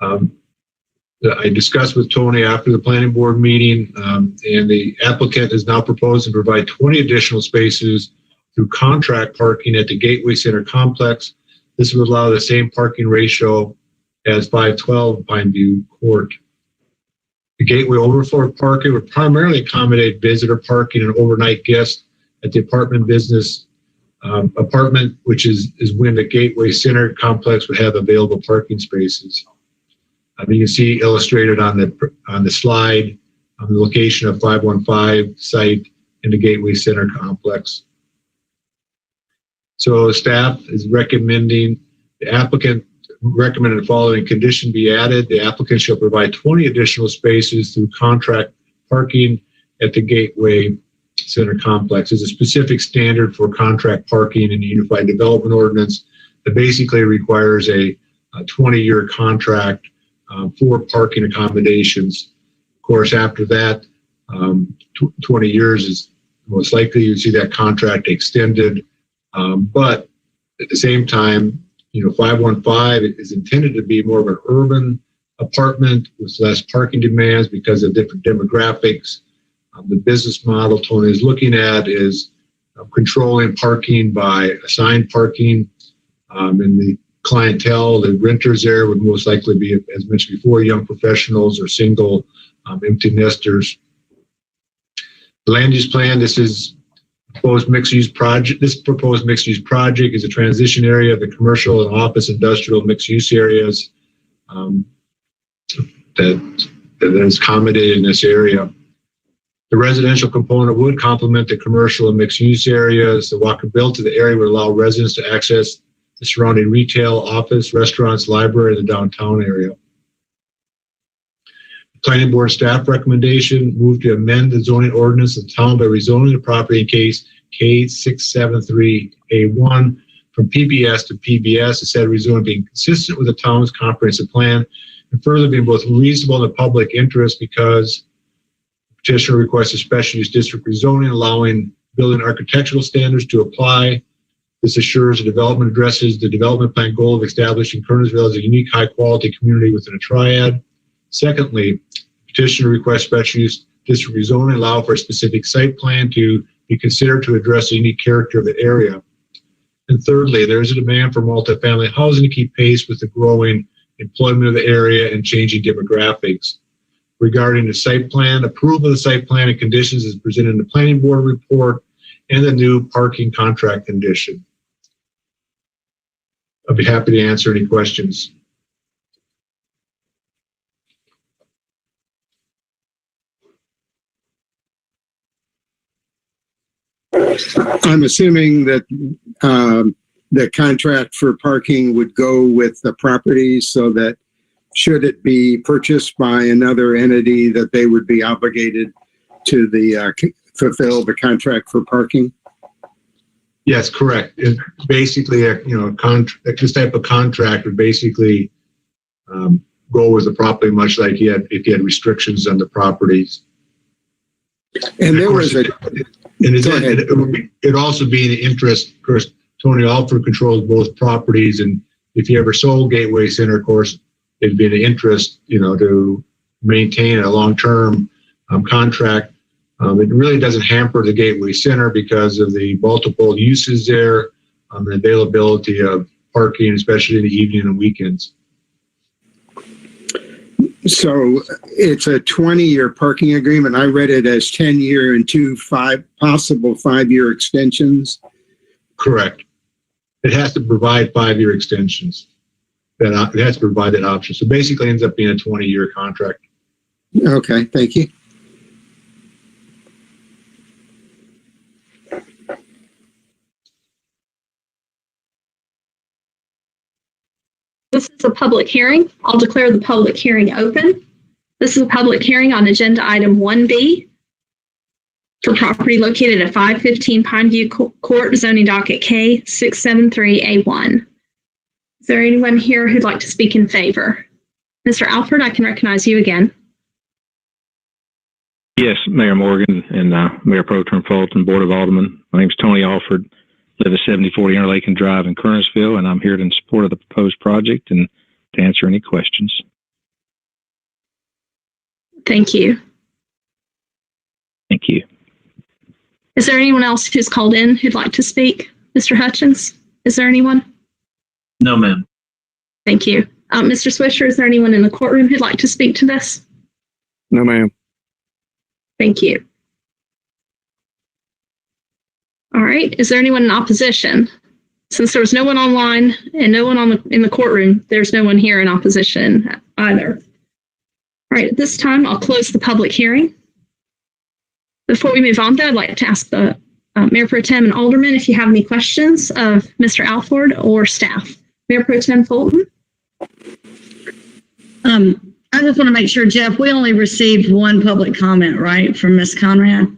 I discussed with Tony after the planning board meeting, and the applicant is now proposing to provide 20 additional spaces through contract parking at the Gateway Center complex. This would allow the same parking ratio as 512 Pineview Court. The Gateway overflow parking would primarily accommodate visitor parking and overnight guests at the apartment business apartment, which is when the Gateway Center complex would have available parking spaces. You can see illustrated on the slide the location of 515 site in the Gateway Center complex. So staff is recommending the applicant recommended the following condition be added. The applicant shall provide 20 additional spaces through contract parking at the Gateway Center complex. There's a specific standard for contract parking in the Unified Development Ordinance that basically requires a 20-year contract for parking accommodations. Of course, after that, 20 years is most likely you see that contract extended. But at the same time, 515 is intended to be more of an urban apartment with less parking demands because of different demographics. The business model Tony is looking at is controlling parking by assigned parking, and the clientele, the renters there would most likely be, as mentioned before, young professionals or single empty nesters. The land use plan, this is proposed mixed-use project. This proposed mixed-use project is a transition area of the commercial and office industrial mixed-use areas that is accommodated in this area. The residential component would complement the commercial and mixed-use areas. The walkability to the area would allow residents to access the surrounding retail, office, restaurants, library, and the downtown area. Planning board staff recommendation, move to amend the zoning ordinance of the town by rezoning the property in case K673A1 from PBS to PBS, instead of rezoning being consistent with the town's comprehensive plan, and further being both reasonable in the public interest because petitioner requests a special use district rezoning, allowing building architectural standards to apply. This assures the development addresses the development plan goal of establishing Kernersville as a unique high-quality community within a triad. Secondly, petitioner requests special use district rezoning, allow for a specific site plan to be considered to address the unique character of the area. And thirdly, there is a demand for multifamily housing to keep pace with the growing employment of the area and changing demographics. Regarding the site plan, approval of the site plan and conditions is presented in the planning board report and the new parking contract condition. I'll be happy to answer any questions. I'm assuming that the contract for parking would go with the property so that should it be purchased by another entity that they would be obligated to fulfill the contract for parking? Yes, correct. It basically, this type of contract would basically go with the property, much like if you had restrictions on the properties. And there was a. It'd also be in the interest, of course, Tony Alford controls both properties, and if you ever sold Gateway Center, of course, it'd be in the interest, to maintain a long-term contract. It really doesn't hamper the Gateway Center because of the multiple uses there, the availability of parking, especially in the evening and weekends. So it's a 20-year parking agreement. I read it as 10-year and possible 5-year extensions. Correct. It has to provide 5-year extensions. It has to provide that option. So basically ends up being a 20-year contract. Okay, thank you. This is a public hearing. I'll declare the public hearing open. This is a public hearing on agenda item 1B. for property located at 515 Pineview Court, zoning docket K673A1. Is there anyone here who'd like to speak in favor? Mr. Alford, I can recognize you again. Yes, Mayor Morgan and Mayor Pro Tem Fulton, Board of Aldermen. My name's Tony Alford. Live at 7040 Interlaken Drive in Kernersville, and I'm here in support of the proposed project and to answer any questions. Thank you. Thank you. Is there anyone else who's called in who'd like to speak? Mr. Hutchins, is there anyone? No, ma'am. Thank you. Mr. Swisher, is there anyone in the courtroom who'd like to speak to this? No, ma'am. Thank you. All right. Is there anyone in opposition? Since there was no one online and no one in the courtroom, there's no one here in opposition either. All right. At this time, I'll close the public hearing. Before we move on, though, I'd like to ask the Mayor Pro Tem and Aldermen if you have any questions of Mr. Alford or staff. Mayor Pro Tem Fulton. I just want to make sure, Jeff, we only received one public comment, right, from Ms. Conrad?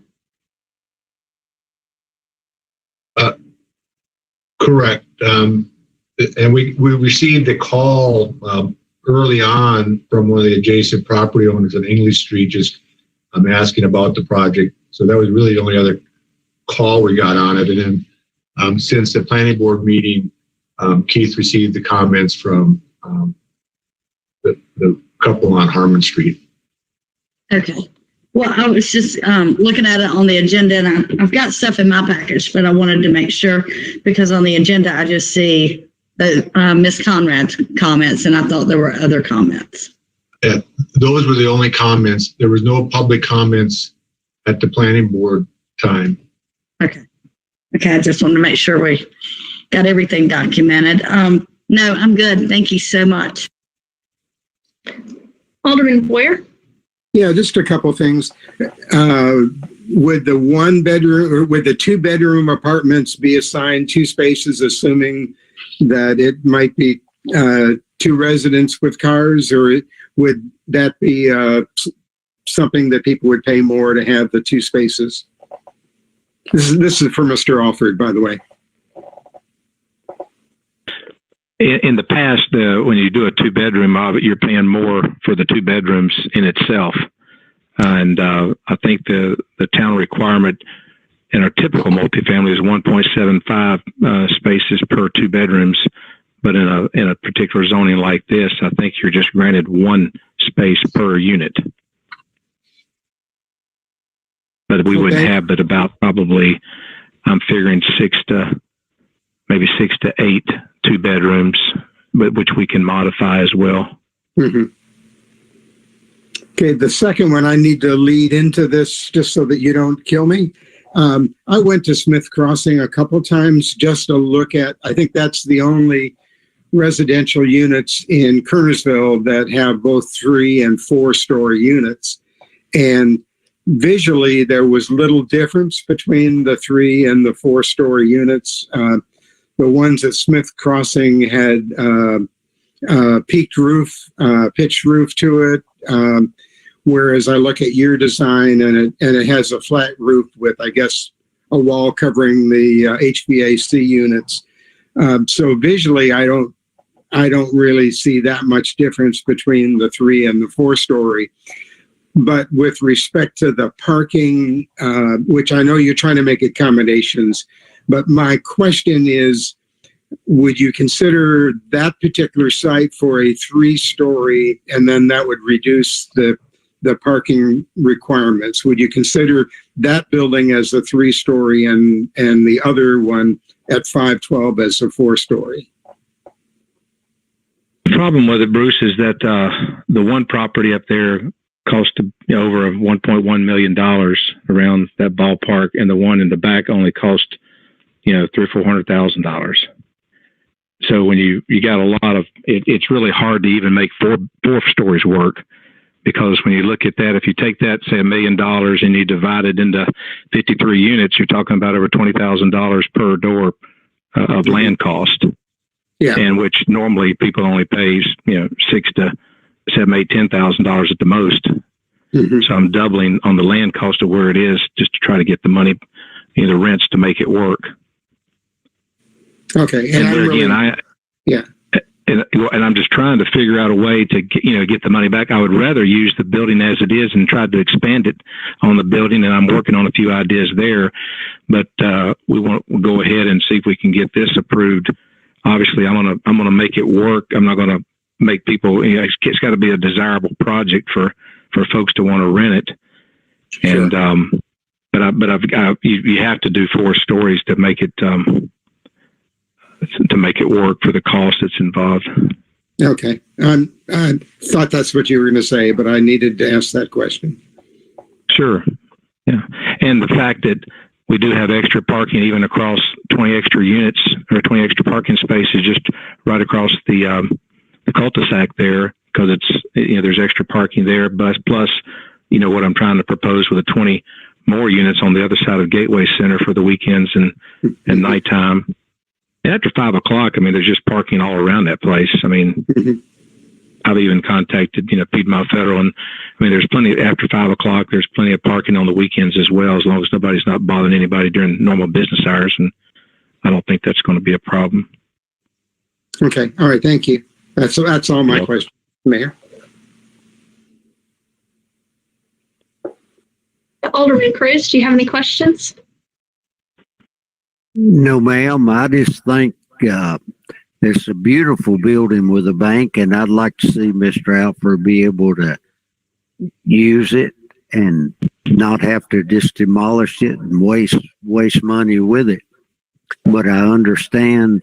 Correct. And we received a call early on from one of the adjacent property owners on English Street, just asking about the project. So that was really the only other call we got on it. And then since the planning board meeting, Keith received the comments from the couple on Harmon Street. Okay. Well, I was just looking at it on the agenda, and I've got stuff in my package, but I wanted to make sure because on the agenda I just see the Ms. Conrad's comments, and I thought there were other comments. Yeah, those were the only comments. There was no public comments at the planning board time. Okay. I just wanted to make sure we got everything documented. No, I'm good. Thank you so much. Alderman Boyer. Yeah, just a couple things. Would the one bedroom or would the 2-bedroom apartments be assigned 2 spaces, assuming that it might be 2 residents with cars, or would that be something that people would pay more to have the 2 spaces? This is for Mr. Alford, by the way. In the past, when you do a 2-bedroom, you're paying more for the 2 bedrooms in itself. And I think the town requirement in our typical multifamily is 1.75 spaces per 2 bedrooms. But in a particular zoning like this, I think you're just granted 1 space per unit. But we wouldn't have but about probably, I'm figuring 6 to 8 2 bedrooms, but which we can modify as well. Mm-hmm. Okay, the second one, I need to lead into this just so that you don't kill me. I went to Smith Crossing a couple times just to look at, I think that's the only residential units in Kernersville that have both 3- and 4-story units. And visually, there was little difference between the 3- and the 4-story units. The ones at Smith Crossing had peaked roof, pitched roof to it, whereas I look at your design and it has a flat roof with, I guess, a wall covering the HVAC units. So visually, I don't really see that much difference between the 3- and the 4-story. But with respect to the parking, which I know you're trying to make accommodations, but my question is, would you consider that particular site for a 3-story, and then that would reduce the parking requirements? Would you consider that building as a 3-story and the other one at 512 as a 4-story? The problem with it, Bruce, is that the one property up there cost over $1.1 million around that ballpark, and the one in the back only cost $300,000 or $400,000. So when you got a lot of it's really hard to even make four stories work, because when you look at that, if you take that, say $1 million, and you divide it into 53 units, you're talking about over $20,000 per door of land cost. Yeah, and which normally people only pays $6,000 to $7,000, $8,000, $10,000 at the most. So I'm doubling on the land cost of where it is just to try to get the money, the rents to make it work. Okay. And there again, and I'm just trying to figure out a way to get the money back. I would rather use the building as it is and try to expand it on the building. And I'm working on a few ideas there, but we'll go ahead and see if we can get this approved. Obviously, I'm gonna make it work. I'm not gonna make people. It's got to be a desirable project for folks to want to rent it. Sure. And you have to do 4 stories to make it. To make it work for the cost that's involved. Okay. I thought that's what you were going to say, but I needed to ask that question. Sure. Yeah. And the fact that we do have extra parking even across 20 extra units or 20 extra parking spaces just right across the cul-de-sac there, because it's, there's extra parking there, but plus, what I'm trying to propose with the 20 more units on the other side of Gateway Center for the weekends and nighttime. After 5 o'clock, there's just parking all around that place. I've even contacted, Piedmont Federal, and there's plenty after 5 o'clock. There's plenty of parking on the weekends as well, as long as nobody's not bothering anybody during normal business hours. And I don't think that's going to be a problem. Okay. All right. Thank you. That's all my questions, Mayor. Alderman Cruz, do you have any questions? No, ma'am. I just think it's a beautiful building with a bank, and I'd like to see Mr. Alford be able to use it and not have to just demolish it and waste money with it. But I understand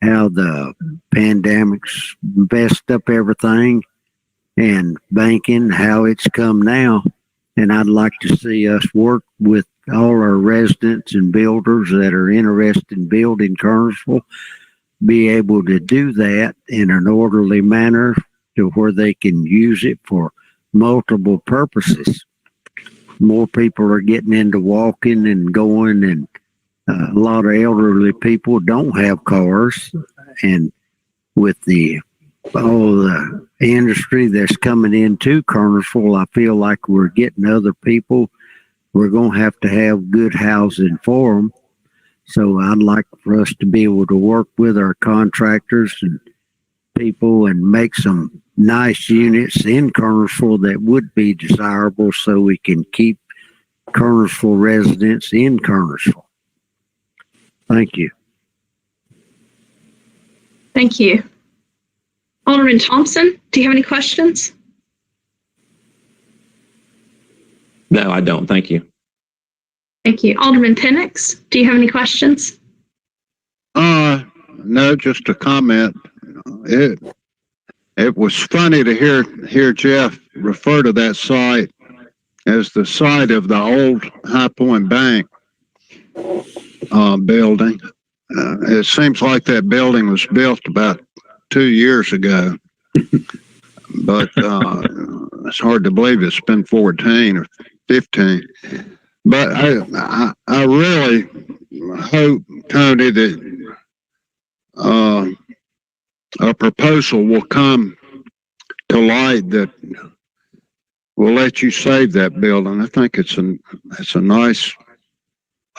how the pandemic's messed up everything and banking, how it's come now. And I'd like to see us work with all our residents and builders that are interested in building Kernersville, be able to do that in an orderly manner to where they can use it for multiple purposes. More people are getting into walking and going, and a lot of elderly people don't have cars. And with all the industry that's coming into Kernersville, I feel like we're getting other people. We're going to have good housing for them. So I'd like for us to be able to work with our contractors and people and make some nice units in Kernersville that would be desirable, so we can keep Kernersville residents in Kernersville. Thank you. Thank you. Alderman Thompson, do you have any questions? No, I don't. Thank you. Thank you. Alderman Penix, do you have any questions? No, just a comment. It was funny to hear Jeff refer to that site as the site of the old High Point Bank building. It seems like that building was built about 2 years ago, but it's hard to believe it's been 14 or 15. But I really hope, Tony, that a proposal will come to light that will let you save that building. I think it's a nice,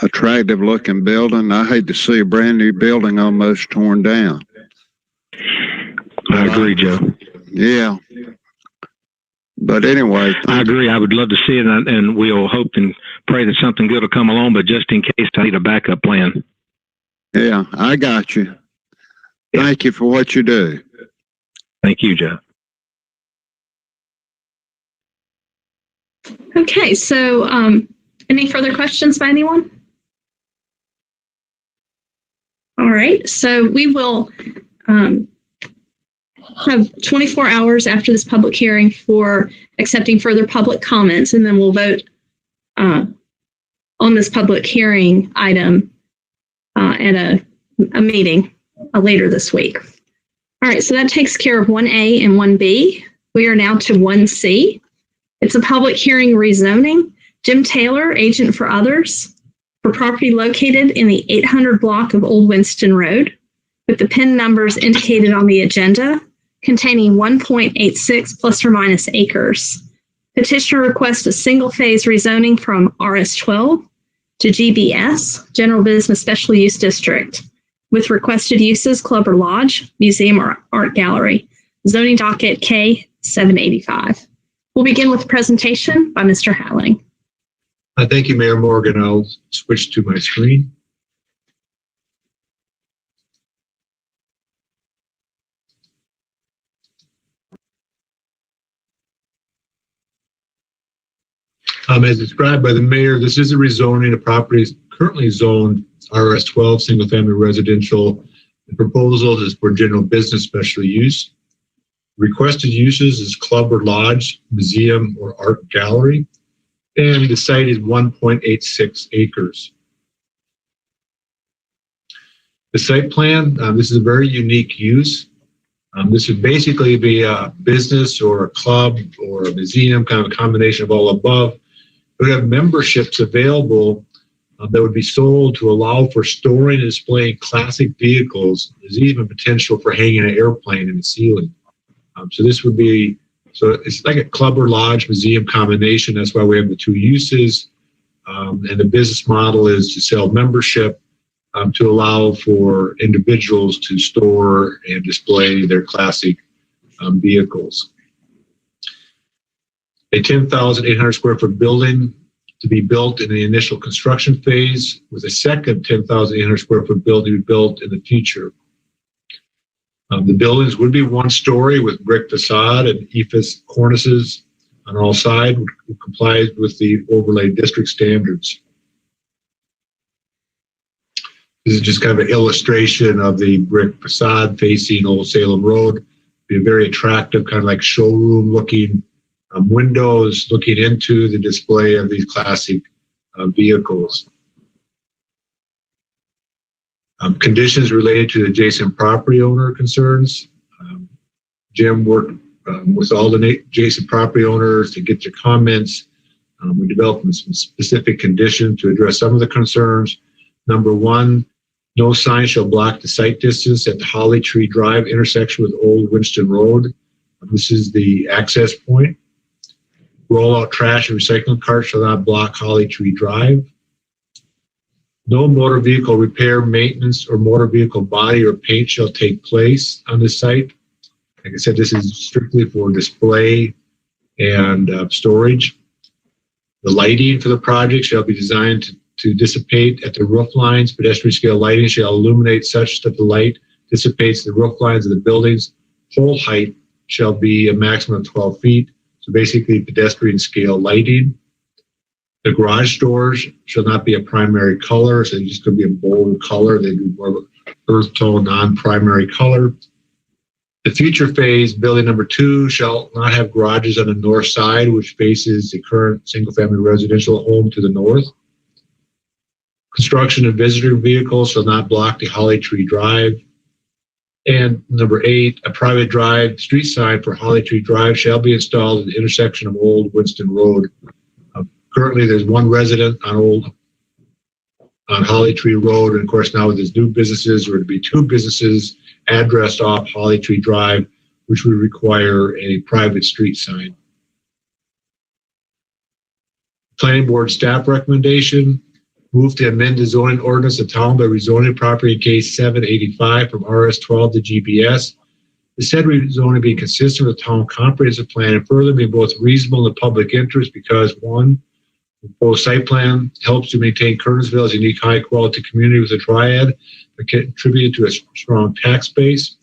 attractive looking building. I hate to see a brand new building almost torn down. I agree, Joe. Yeah. But anyway, I agree. I would love to see it, and we'll hope and pray that something good will come along, but just in case, I need a backup plan. Yeah, I got you. Thank you for what you do. Thank you, Joe. Okay, so any further questions by anyone? All right, so we will have 24 hours after this public hearing for accepting further public comments, and then we'll vote on this public hearing item at a meeting later this week. All right, so that takes care of 1A and 1B. We are now to 1C. It's a public hearing rezoning. Jim Taylor, agent for others, for property located in the 800 block of Old Winston Road, with the PIN numbers indicated on the agenda, containing 1.86 plus or minus acres. Petitioner requests a single-phase rezoning from RS12 to GBS, General Business Special Use District, with requested uses Club or Lodge, Museum or Art Gallery, zoning docket K785. We'll begin with a presentation by Mr. Hatling. Thank you, Mayor Morgan. I'll switch to my screen. As described by the mayor, this is a rezoning of properties currently zoned RS12 single-family residential. The proposal is for general business special use. Requested uses is club or lodge, museum or art gallery, and the site is 1.86 acres. The site plan, this is a very unique use. This would basically be a business or a club or a museum, kind of a combination of all above. We have memberships available that would be sold to allow for storing and displaying classic vehicles. There's even potential for hanging an airplane in the ceiling. So this would be, so it's like a club or lodge museum combination. That's why we have the two uses. And the business model is to sell membership to allow for individuals to store and display their classic vehicles. A 10,800 square foot building to be built in the initial construction phase, with a second 10,800 square foot building to be built in the future. The buildings would be one story with brick facade and EIFS cornices on all sides, which complies with the overlay district standards. This is just kind of an illustration of the brick facade facing Old Salem Road. Be a very attractive, kind of like showroom looking windows looking into the display of these classic vehicles. Conditions related to the adjacent property owner concerns. Jim worked with all the adjacent property owners to get their comments. We developed some specific conditions to address some of the concerns. Number one, no sign shall block the sight distance at the Holly Tree Drive intersection with Old Winston Road. This is the access point. Roll-out trash and recycling carts shall not block Holly Tree Drive. No motor vehicle repair, maintenance, or motor vehicle body or paint shall take place on the site. Like I said, this is strictly for display and storage. The lighting for the project shall be designed to dissipate at the roof lines. Pedestrian scale lighting shall illuminate such that the light dissipates the roof lines of the buildings. Pole height shall be a maximum of 12 feet. So basically pedestrian scale lighting. The garage doors shall not be a primary color, so they're just going to be a bold color. They do more of an earth tone, non-primary color. The future phase, building number 2, shall not have garages on the north side, which faces the current single-family residential home to the north. Construction of visitor vehicles shall not block the Holly Tree Drive. And number 8, a private drive street sign for Holly Tree Drive shall be installed at the intersection of Old Winston Road. Currently, there's one resident on Holly Tree Road, and of course now with these new businesses, there would be 2 businesses addressed off Holly Tree Drive, which would require a private street sign. Planning Board staff recommendation: move to amend the zoning ordinance of town by rezoning property in case 785 from RS12 to GBS. The said rezoning be consistent with the town comprehensive plan and further be both reasonable in the public interest because 1, the proposed site plan helps to maintain Kernersville as a unique high quality community with a triad that contributed to a strong tax base.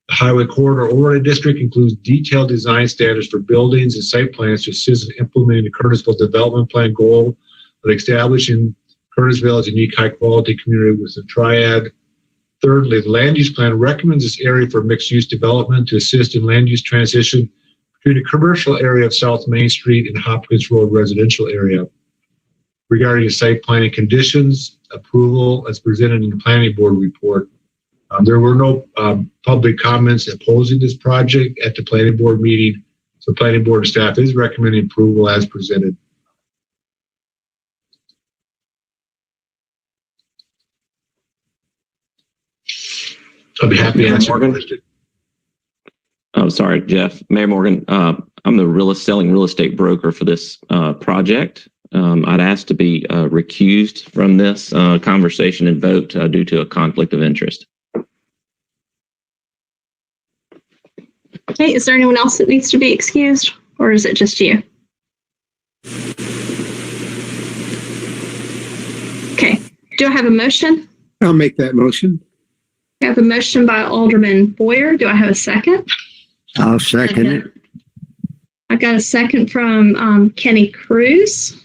The Highway Corridor Overlay District includes detailed design standards for buildings and site plans to assist in implementing the Kernersville Development Plan goal of establishing Kernersville as a unique high-quality community with a triad. Thirdly, the land use plan recommends this area for mixed-use development to assist in land use transition between the commercial area of South Main Street and Hopkins Road residential area. Regarding the site planning conditions, approval as presented in the Planning Board report. There were no public comments opposing this project at the Planning Board meeting, so Planning Board staff is recommending approval as presented. I'll be happy to answer your question. Oh, sorry, Jeff. Mayor Morgan, I'm the selling real estate broker for this project. I'd ask to be recused from this conversation and vote due to a conflict of interest. Okay, is there anyone else that needs to be excused, or is it just you? Okay, do I have a motion? I'll make that motion. I have a motion by Alderman Boyer. Do I have a second? I'll second it. I got a second from Kenny Cruz.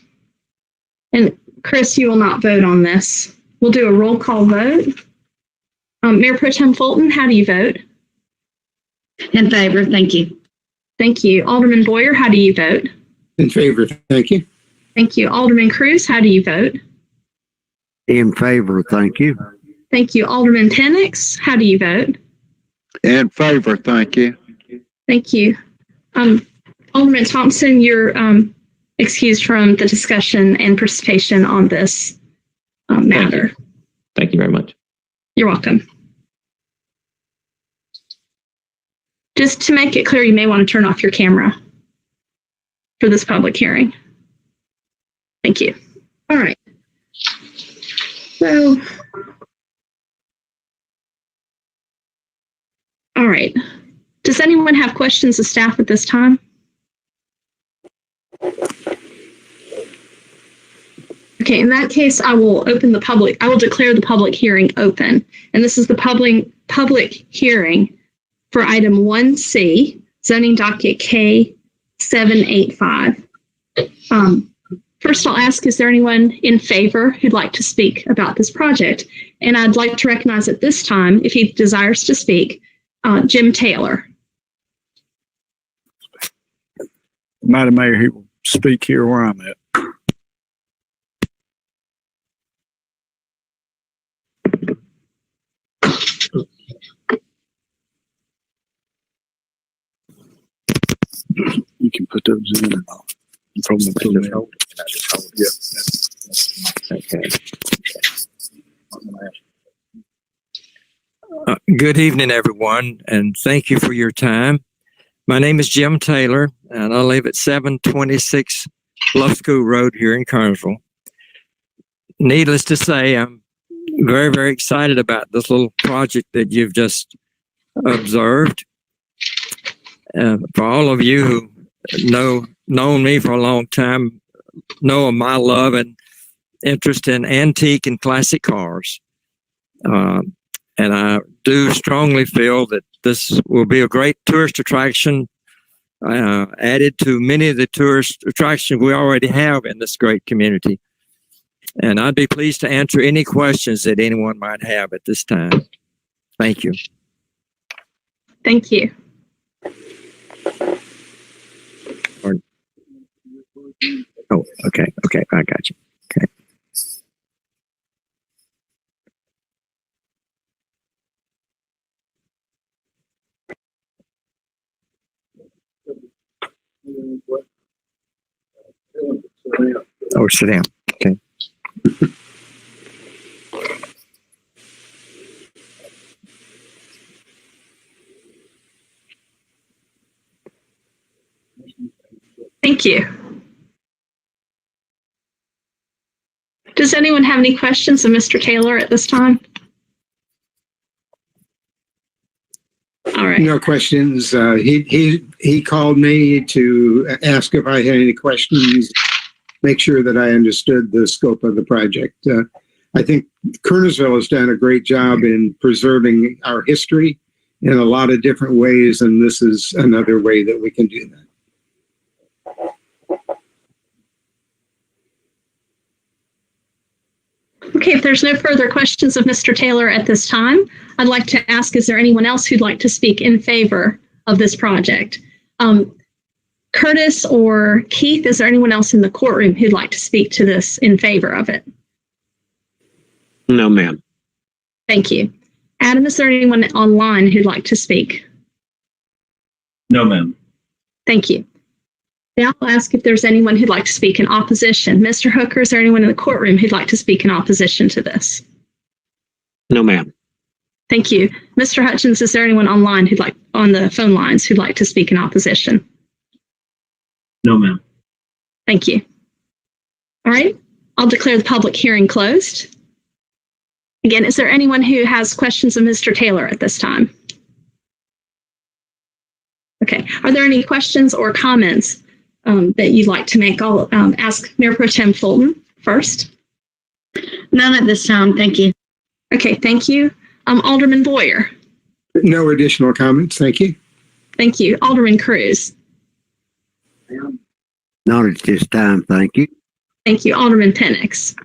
And Chris, you will not vote on this. We'll do a roll call vote. Mayor Pro Tem Fulton, how do you vote? In favor, thank you. Thank you. Alderman Boyer, how do you vote? In favor, thank you. Thank you. Alderman Cruz, how do you vote? In favor, thank you. Thank you. Alderman Penix, how do you vote? In favor, thank you. Thank you. Alderman Thompson, you're excused from the discussion and participation on this matter. Thank you very much. You're welcome. Just to make it clear, you may want to turn off your camera for this public hearing. Thank you. All right. So, all right. Does anyone have questions of staff at this time? Okay, in that case, I will declare the public hearing open. And this is the public hearing for item 1C, zoning docket K785. First, I'll ask, is there anyone in favor who'd like to speak about this project? And I'd like to recognize at this time, if he desires to speak, Jim Taylor. Madam Mayor, he will speak here where I'm at. You can put those in and off. From the pillow. Okay. Good evening, everyone, and thank you for your time. My name is Jim Taylor, and I live at 726 Bluff School Road here in Kernersville. Needless to say, I'm very, very excited about this little project that you've just observed. For all of you who known me for a long time, know of my love and interest in antique and classic cars. And I do strongly feel that this will be a great tourist attraction, added to many of the tourist attractions we already have in this great community. And I'd be pleased to answer any questions that anyone might have at this time. Thank you. Thank you. Oh, okay, I got you. Okay. Oh, sit down. Okay. Thank you. Does anyone have any questions of Mr. Taylor at this time? All right. No questions. He called me to ask if I had any questions, make sure that I understood the scope of the project. I think Kernersville has done a great job in preserving our history in a lot of different ways, and this is another way that we can do that. Okay, if there's no further questions of Mr. Taylor at this time, I'd like to ask, is there anyone else who'd like to speak in favor of this project? Curtis or Keith, is there anyone else in the courtroom who'd like to speak to this in favor of it? No, ma'am. Thank you. Adam, is there anyone online who'd like to speak? No, ma'am. Thank you. Now I'll ask if there's anyone who'd like to speak in opposition. Mr. Hooker, is there anyone in the courtroom who'd like to speak in opposition to this? No, ma'am. Thank you. Mr. Hutchins, is there anyone online on the phone lines who'd like to speak in opposition? No, ma'am. Thank you. All right, I'll declare the public hearing closed. Again, is there anyone who has questions of Mr. Taylor at this time? Okay, are there any questions or comments that you'd like to make? I'll ask Mayor Pro Tem Fulton first. None at this time. Thank you. Okay, thank you. Alderman Boyer. No additional comments. Thank you. Thank you. Alderman Cruz. Not at this time, thank you. Thank you. Alderman Penix.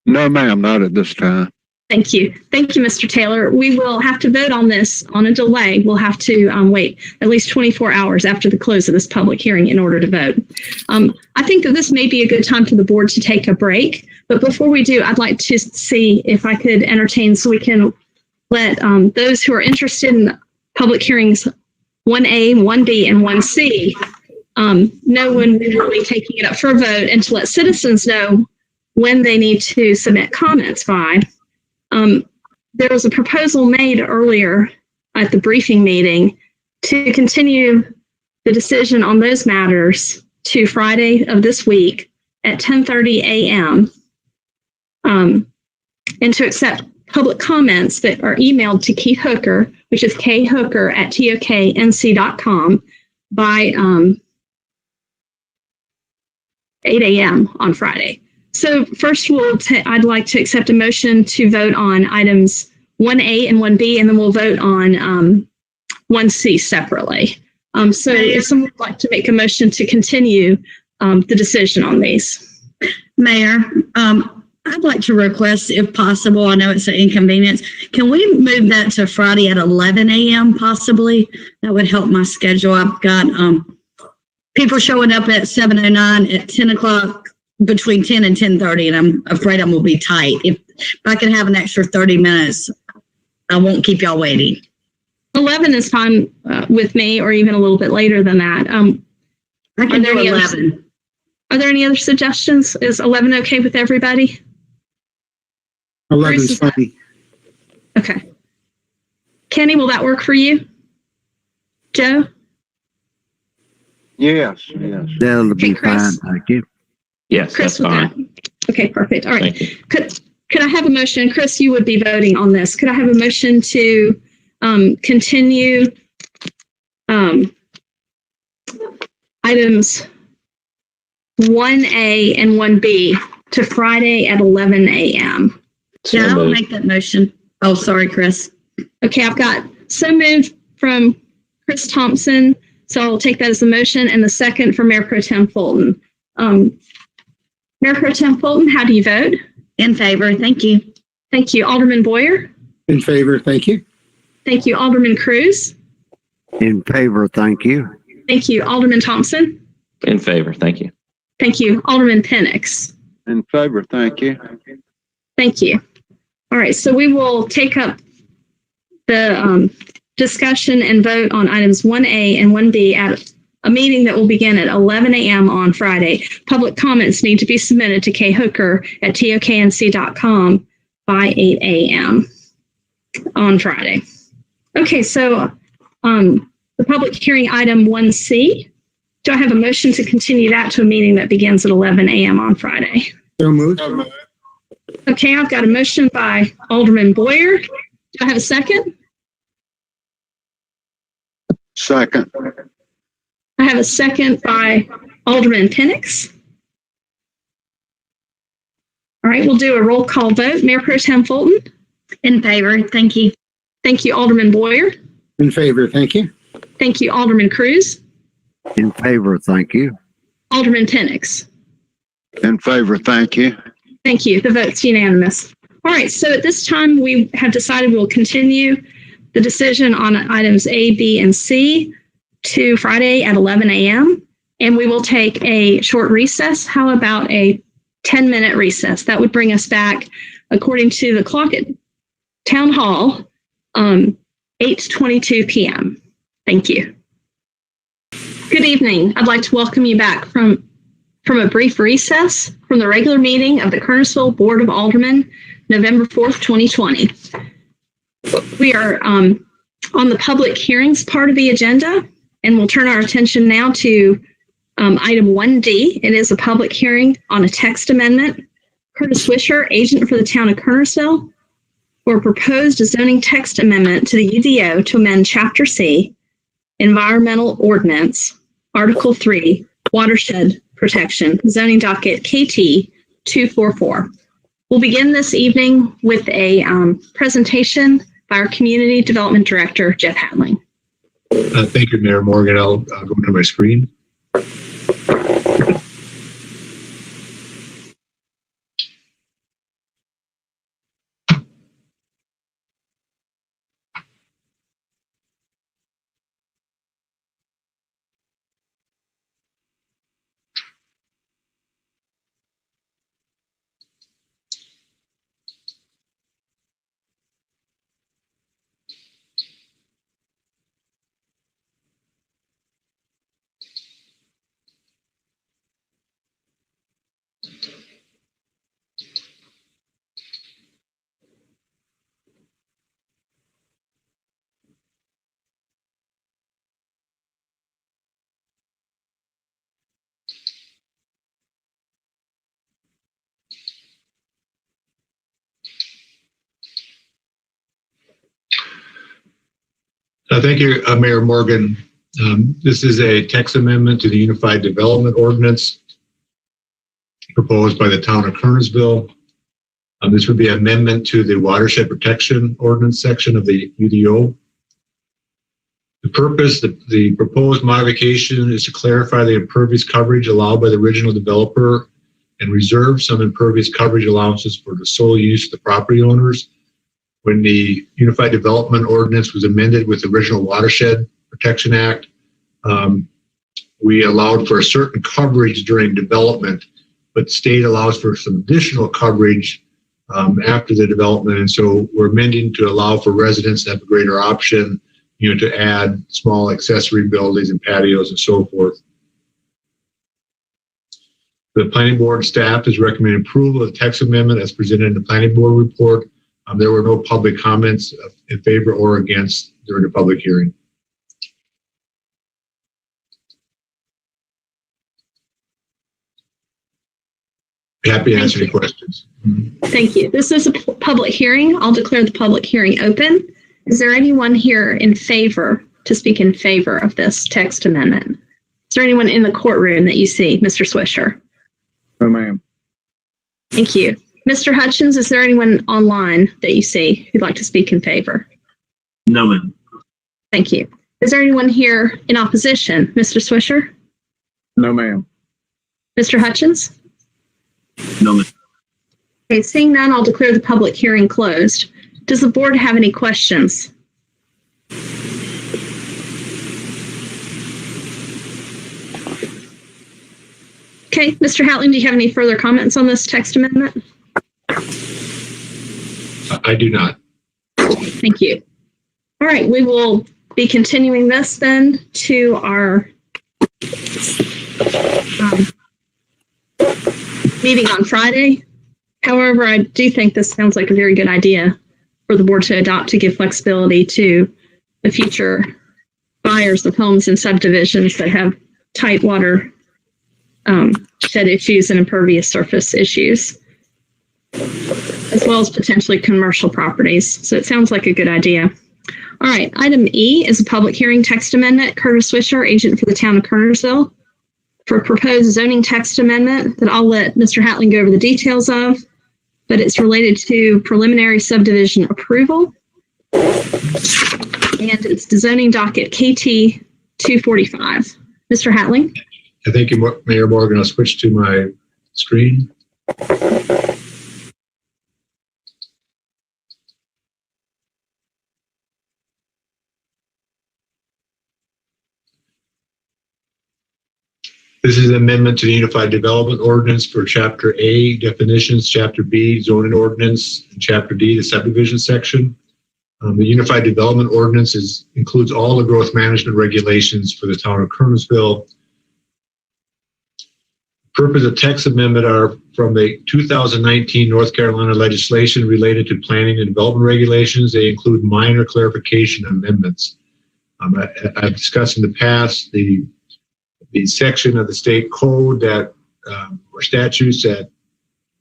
No, ma'am, not at this time. Thank you. Thank you, Mr. Taylor. We will have to vote on this on a delay. We'll have to wait at least 24 hours after the close of this public hearing in order to vote. I think that this may be a good time for the board to take a break. But before we do, I'd like to see if I could entertain so we can let those who are interested in public hearings 1A, 1B, and 1C know when we will be taking it up for a vote, and to let citizens know when they need to submit comments by. There was a proposal made earlier at the briefing meeting to continue the decision on those matters to Friday of this week at 10:30 a.m. And to accept public comments that are emailed to Keith Hooker, which is khooker@toknc.com by 8 a.m. on Friday. So first, I'd like to accept a motion to vote on items 1A and 1B, and then we'll vote on 1C separately. So if someone would like to make a motion to continue the decision on these. Mayor, I'd like to request, if possible, I know it's an inconvenience, can we move that to Friday at 11 a.m. possibly? That would help my schedule. I've got people showing up at 7:09 at 10 o'clock, between 10 and 10:30, and I'm afraid I'm going to be tight. If I can have an extra 30 minutes, I won't keep y'all waiting. 11 is fine with me, or even a little bit later than that. I can do 11. Are there any other suggestions? Is 11 okay with everybody? 11 is fine. Okay. Kenny, will that work for you? Joe? Yes. That'll be Chris? fine, thank you. Yes, Chris, that's fine. Okay, perfect. All right. Thank you. Could I have a motion? Chris, you would be voting on this. Could I have a motion to continue items 1A and 1B to Friday at 11 a.m.? Yeah, I'll make that motion. Oh, sorry, Chris. Okay, I've got so moved from Chris Thompson, so I'll take that as a motion, and the second from Mayor Pro Tem Fulton. Mayor Pro Tem Fulton, how do you vote? In favor. Thank you. Thank you. Alderman Boyer? In favor. Thank you. Thank you. Alderman Cruz? In favor, thank you. Thank you. Alderman Thompson? In favor. Thank you. Thank you. Alderman Penix? In favor, thank you. Thank you. All right, so we will take up the discussion and vote on items 1A and 1B at a meeting that will begin at 11 a.m. on Friday. Public comments need to be submitted to khooker@toknc.com by 8 a.m. on Friday. Okay, so the public hearing item 1C, do I have a motion to continue that to a meeting that begins at 11 a.m. on Friday? So moved. Okay, I've got a motion by Alderman Boyer. Do I have a second? Second. I have a second by Alderman Penix. All right, we'll do a roll call vote. Mayor Pro Tem Fulton? In favor. Thank you. Thank you, Alderman Boyer. In favor. Thank you. Thank you, Alderman Cruz. In favor, thank you. Alderman Penix. In favor, thank you. Thank you. The vote's unanimous. All right, so at this time, we have decided we'll continue the decision on items A, B, and C to Friday at 11 a.m. And we will take a short recess. How about a 10-minute recess? That would bring us back, according to the clock at Town Hall, 8:22 p.m. Thank you. Good evening. I'd like to welcome you back from a brief recess from the regular meeting of the Kernersville Board of Aldermen, November 4th, 2020. We are on the public hearings part of the agenda, and we'll turn our attention now to Item 1D, it is a public hearing on a text amendment. Curtis Swisher, agent for the town of Kernersville, for a proposed zoning text amendment to the UDO to amend Chapter C, Environmental Ordinance, Article 3, Watershed Protection, zoning docket KT 244. We'll begin this evening with a presentation by our Community Development Director, Jeff Hadling. Thank you, Mayor Morgan. I'll go to my screen. Thank you, Mayor Morgan. This is a text amendment to the Unified Development Ordinance proposed by the town of Kernersville. This would be an amendment to the Watershed Protection Ordinance section of the UDO. The purpose, the proposed modification is to clarify the impervious coverage allowed by the original developer and reserve some impervious coverage allowances for the sole use of the property owners. When the Unified Development Ordinance was amended with the original Watershed Protection Act, we allowed for a certain coverage during development, but the state allows for some additional coverage after the development. And so we're amending to allow for residents to have a greater option, to add small accessory buildings and patios and so forth. The Planning Board staff is recommending approval of the text amendment as presented in the Planning Board report. There were no public comments in favor or against during the public hearing. Happy to answer any questions. Thank you. This is a public hearing. I'll declare the public hearing open. Is there anyone here in favor to speak in favor of this text amendment? Is there anyone in the courtroom that you see, Mr. Swisher? No, ma'am. Thank you. Mr. Hutchins, is there anyone online that you see who'd like to speak in favor? No, ma'am. Thank you. Is there anyone here in opposition? Mr. Swisher? No, ma'am. Mr. Hutchins? No, ma'am. Okay, seeing none, I'll declare the public hearing closed. Does the board have any questions? Okay, Mr. Hatling, do you have any further comments on this text amendment? I do not. Thank you. All right, we will be continuing this then to our meeting on Friday. However, I do think this sounds like a very good idea for the board to adopt to give flexibility to the future buyers of homes and subdivisions that have tight water shed issues and impervious surface issues, as well as potentially commercial properties. So it sounds like a good idea. All right, item E is a public hearing text amendment. Curtis Swisher, agent for the town of Kernersville, for a proposed zoning text amendment that I'll let Mr. Hatling go over the details of, but it's related to preliminary subdivision approval. And it's the zoning docket KT 245. Mr. Hatling? Thank you, Mayor Morgan. I'll switch to my screen. This is an amendment to the Unified Development Ordinance for Chapter A, definitions, Chapter B, zoning ordinance, and Chapter D, the subdivision section. The Unified Development Ordinance includes all the growth management regulations for the town of Kernersville. Purpose of text amendment are from the 2019 North Carolina legislation related to planning and development regulations. They include minor clarification amendments. I've discussed in the past the the section of the state code that or statutes that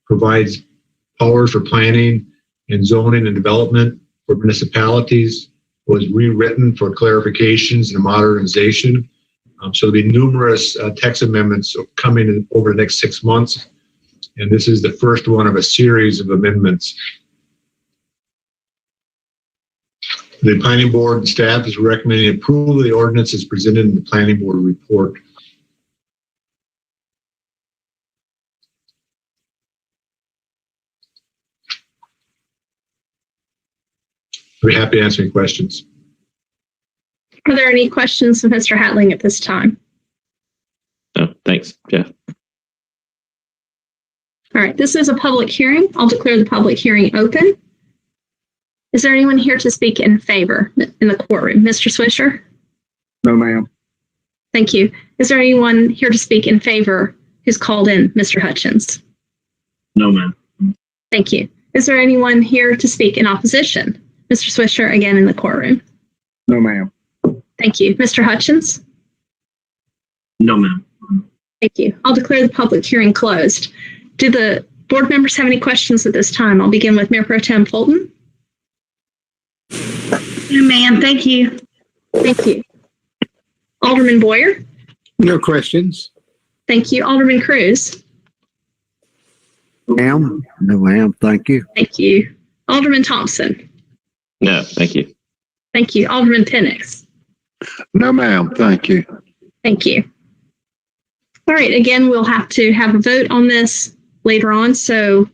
provides powers for planning and zoning and development for municipalities was rewritten for clarifications and modernization. So there'll be numerous text amendments coming in over the next 6 months. And this is the first one of a series of amendments. The planning board and staff is recommending approval of the ordinance as presented in the planning board report. I'll be happy to answer any questions. Are there any questions of Mr. Hatling at this time? No, thanks, Jeff. All right, this is a public hearing. I'll declare the public hearing open. Is there anyone here to speak in favor in the courtroom? Mr. Swisher? No, ma'am. Thank you. Is there anyone here to speak in favor who's called in? Mr. Hutchins? No, ma'am. Thank you. Is there anyone here to speak in opposition? Mr. Swisher, again in the courtroom. No, ma'am. Thank you. Mr. Hutchins? No, ma'am. Thank you. I'll declare the public hearing closed. Do the board members have any questions at this time? I'll begin with Mayor Pro Tem Fulton. No, ma'am. Thank you. Thank you. Alderman Boyer? No questions. Thank you. Alderman Cruz? Ma'am? No, ma'am. Thank you. Thank you. Alderman Thompson? No, thank you. Thank you. Alderman Penix? No, ma'am. Thank you. Thank you. All right. Again, we'll have to have a vote on this later on. So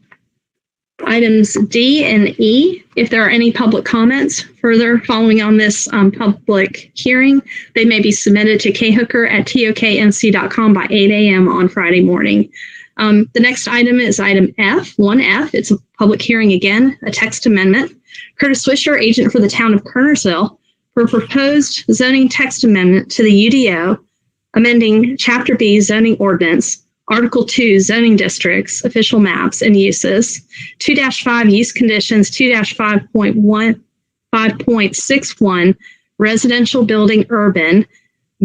items D and E, if there are any public comments further following on this public hearing, they may be submitted to khooker@toknc.com by 8 a.m. on Friday morning. The next item is item F, 1F. It's a public hearing again, a text amendment. Curtis Swisher, agent for the town of Kernersville, for a proposed zoning text amendment to the UDO, amending Chapter B zoning ordinance, Article 2 zoning districts, official maps and uses, 2-5 use conditions, 2-5.61 residential building urban,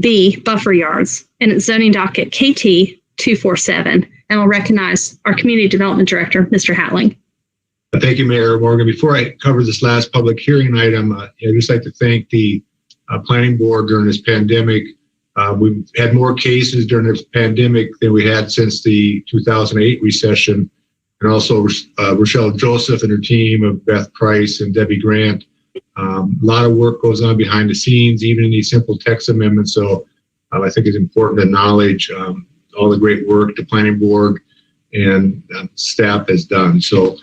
B buffer yards, and it's zoning docket KT 247. And I'll recognize our community development director, Mr. Hatling. Thank you, Mayor Morgan. Before I cover this last public hearing item, I'd just like to thank the planning board during this pandemic. We've had more cases during this pandemic than we had since the 2008 recession. And also Rochelle Joseph and her team of Beth Price and Debbie Grant. A lot of work goes on behind the scenes, even in these simple text amendments. So I think it's important to acknowledge all the great work the planning board and staff has done. So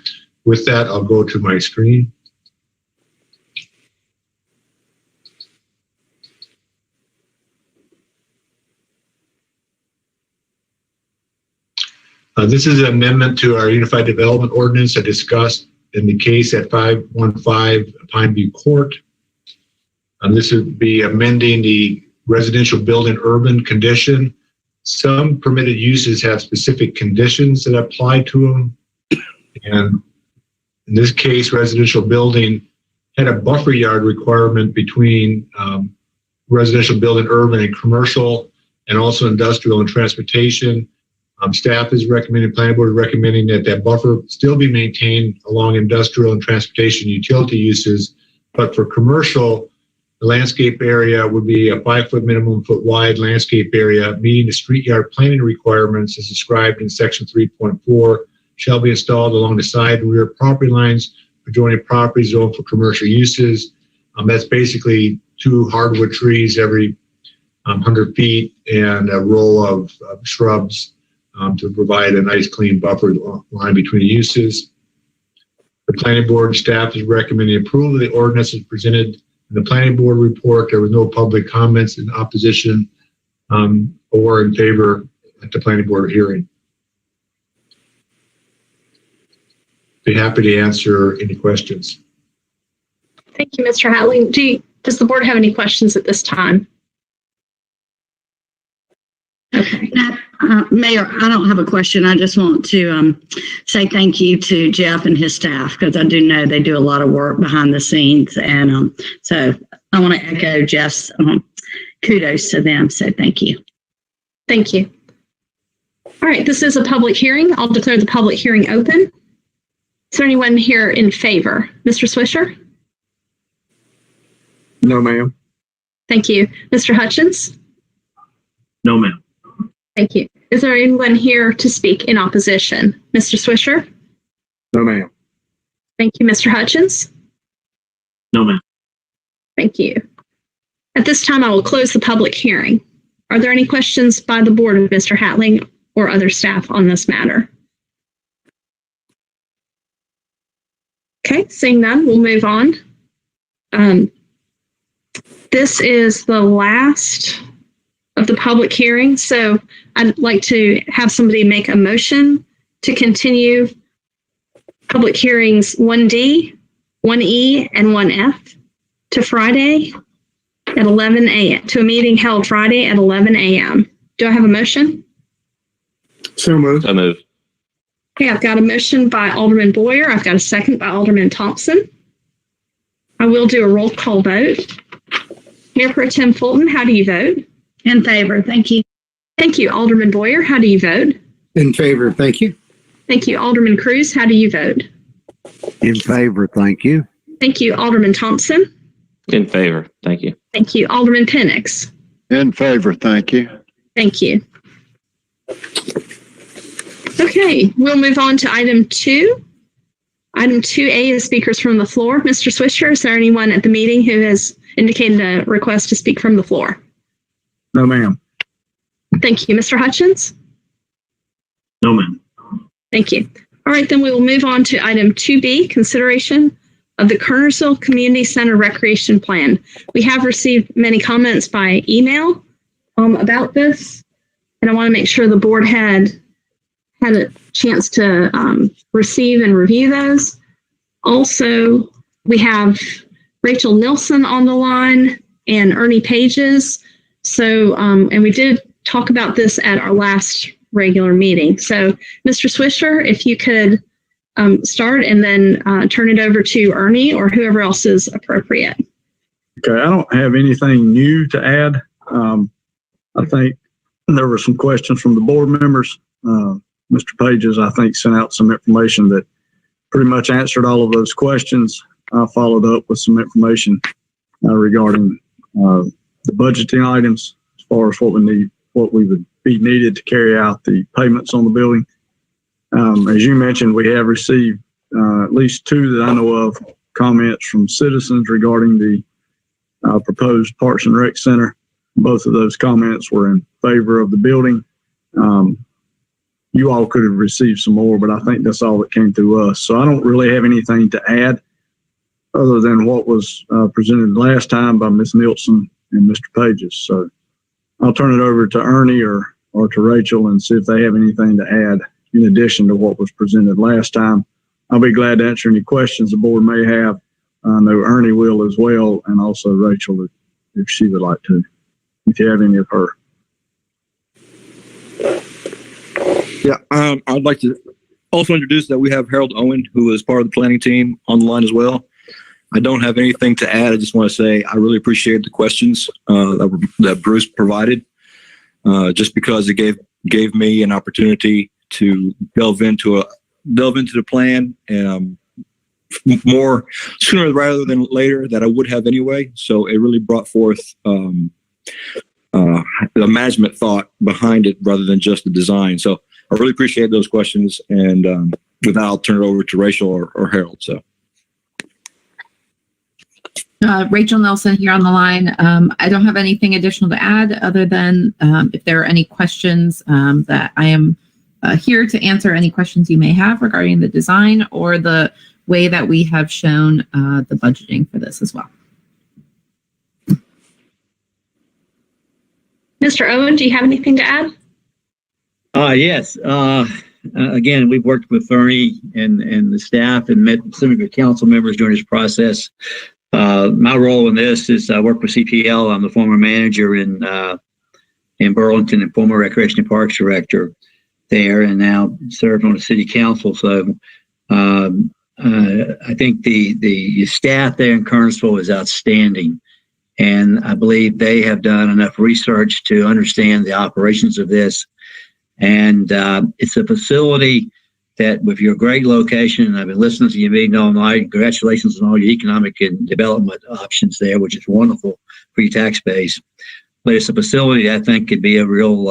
with that, I'll go to my screen. This is an amendment to our Unified Development Ordinance I discussed in the case at 515 Pineview Court. This would be amending the residential building urban condition. Some permitted uses have specific conditions that apply to them. And in this case, residential building had a buffer yard requirement between residential building urban and commercial, and also industrial and transportation. Staff is recommending, planning board is recommending that buffer still be maintained along industrial and transportation utility uses. But for commercial, the landscape area would be a 5-foot minimum foot wide landscape area, meeting the street yard planning requirements as described in section 3.4, shall be installed along the side and rear property lines, adjoining property zone for commercial uses. That's basically 2 hardwood trees every 100 feet and a row of shrubs to provide a nice clean buffer line between the uses. The planning board and staff is recommending approval of the ordinance as presented in the planning board report. There was no public comments in opposition or in favor at the planning board hearing. Be happy to answer any questions. Thank you, Mr. Hatling. Does the board have any questions at this time? Okay. Mayor, I don't have a question. I just want to say thank you to Jeff and his staff, because I do know they do a lot of work behind the scenes. And so I want to echo Jeff's kudos to them. So thank you. Thank you. All right, this is a public hearing. I'll declare the public hearing open. Is there anyone here in favor? Mr. Swisher? No, ma'am. Thank you. Mr. Hutchins? No, ma'am. Thank you. Is there anyone here to speak in opposition? Mr. Swisher? No, ma'am. Thank you. Mr. Hutchins? No, ma'am. Thank you. At this time, I will close the public hearing. Are there any questions by the board of Mr. Hatling or other staff on this matter? Okay, seeing none, we'll move on. This is the last of the public hearing, so I'd like to have somebody make a motion to continue public hearings 1D, 1E, and 1F to Friday at 11 a.m. to a meeting held Friday at 11 a.m. Do I have a motion? So moved. So moved. Okay, I've got a motion by Alderman Boyer. I've got a second by Alderman Thompson. I will do a roll call vote. Mayor Pro Tem Fulton, how do you vote? In favor. Thank you. Thank you. Alderman Boyer, how do you vote? In favor. Thank you. Thank you. Alderman Cruz, how do you vote? In favor, thank you. Thank you. Alderman Thompson. In favor. Thank you. Thank you. Alderman Penix. In favor, thank you. Thank you. Okay, we'll move on to item 2. Item 2A is speakers from the floor. Mr. Swisher, is there anyone at the meeting who has indicated a request to speak from the floor? No, ma'am. Thank you. Mr. Hutchins? No, ma'am. Thank you. All right, then we will move on to item 2B, consideration of the Kernersville Community Center Recreation Plan. We have received many comments by email about this, and I want to make sure the board had a chance to receive and review those. Also, we have Rachel Nilsson on the line and Ernie Pages. So, and we did talk about this at our last regular meeting. So, Mr. Swisher, if you could start and then turn it over to Ernie or whoever else is appropriate. Okay, I don't have anything new to add. I think there were some questions from the board members. Mr. Pages, I think, sent out some information that pretty much answered all of those questions. I followed up with some information regarding the budgeting items as far as what we would be needed to carry out the payments on the building. As you mentioned, we have received at least 2 that I know of comments from citizens regarding the proposed Parks and Rec Center. Both of those comments were in favor of the building. You all could have received some more, but I think that's all that came through us. So I don't really have anything to add other than what was presented last time by Ms. Nielsen and Mr. Pages. So I'll turn it over to Ernie or to Rachel and see if they have anything to add in addition to what was presented last time. I'll be glad to answer any questions the board may have. I know Ernie will as well, and also Rachel if she would like to, if you have any of her. Yeah, I'd like to also introduce that we have Harold Owen, who is part of the planning team, on the line as well. I don't have anything to add. I just want to say I really appreciate the questions that Bruce provided, just because it gave me an opportunity to delve into the plan more sooner rather than later that I would have anyway. So it really brought forth the management thought behind it rather than just the design. So I really appreciate those questions, and with that, I'll turn it over to Rachel or Harold. So, Rachel Nelson here on the line. I don't have anything additional to add other than if there are any questions that I am here to answer any questions you may have regarding the design or the way that we have shown the budgeting for this as well. Mr. Owen, do you have anything to add? Yes. Again, we've worked with Ernie and the staff and met some of your council members during this process. My role in this is I work with CPL. I'm the former manager in Burlington and former Recreation and Parks Director there, and now served on the city council. So I think the staff there in Kernersville is outstanding. And I believe they have done enough research to understand the operations of this. And it's a facility that, with your great location, and I've been listening to you meeting all night. Congratulations on all your economic and development options there, which is wonderful for your tax base. But it's a facility that I think could be a real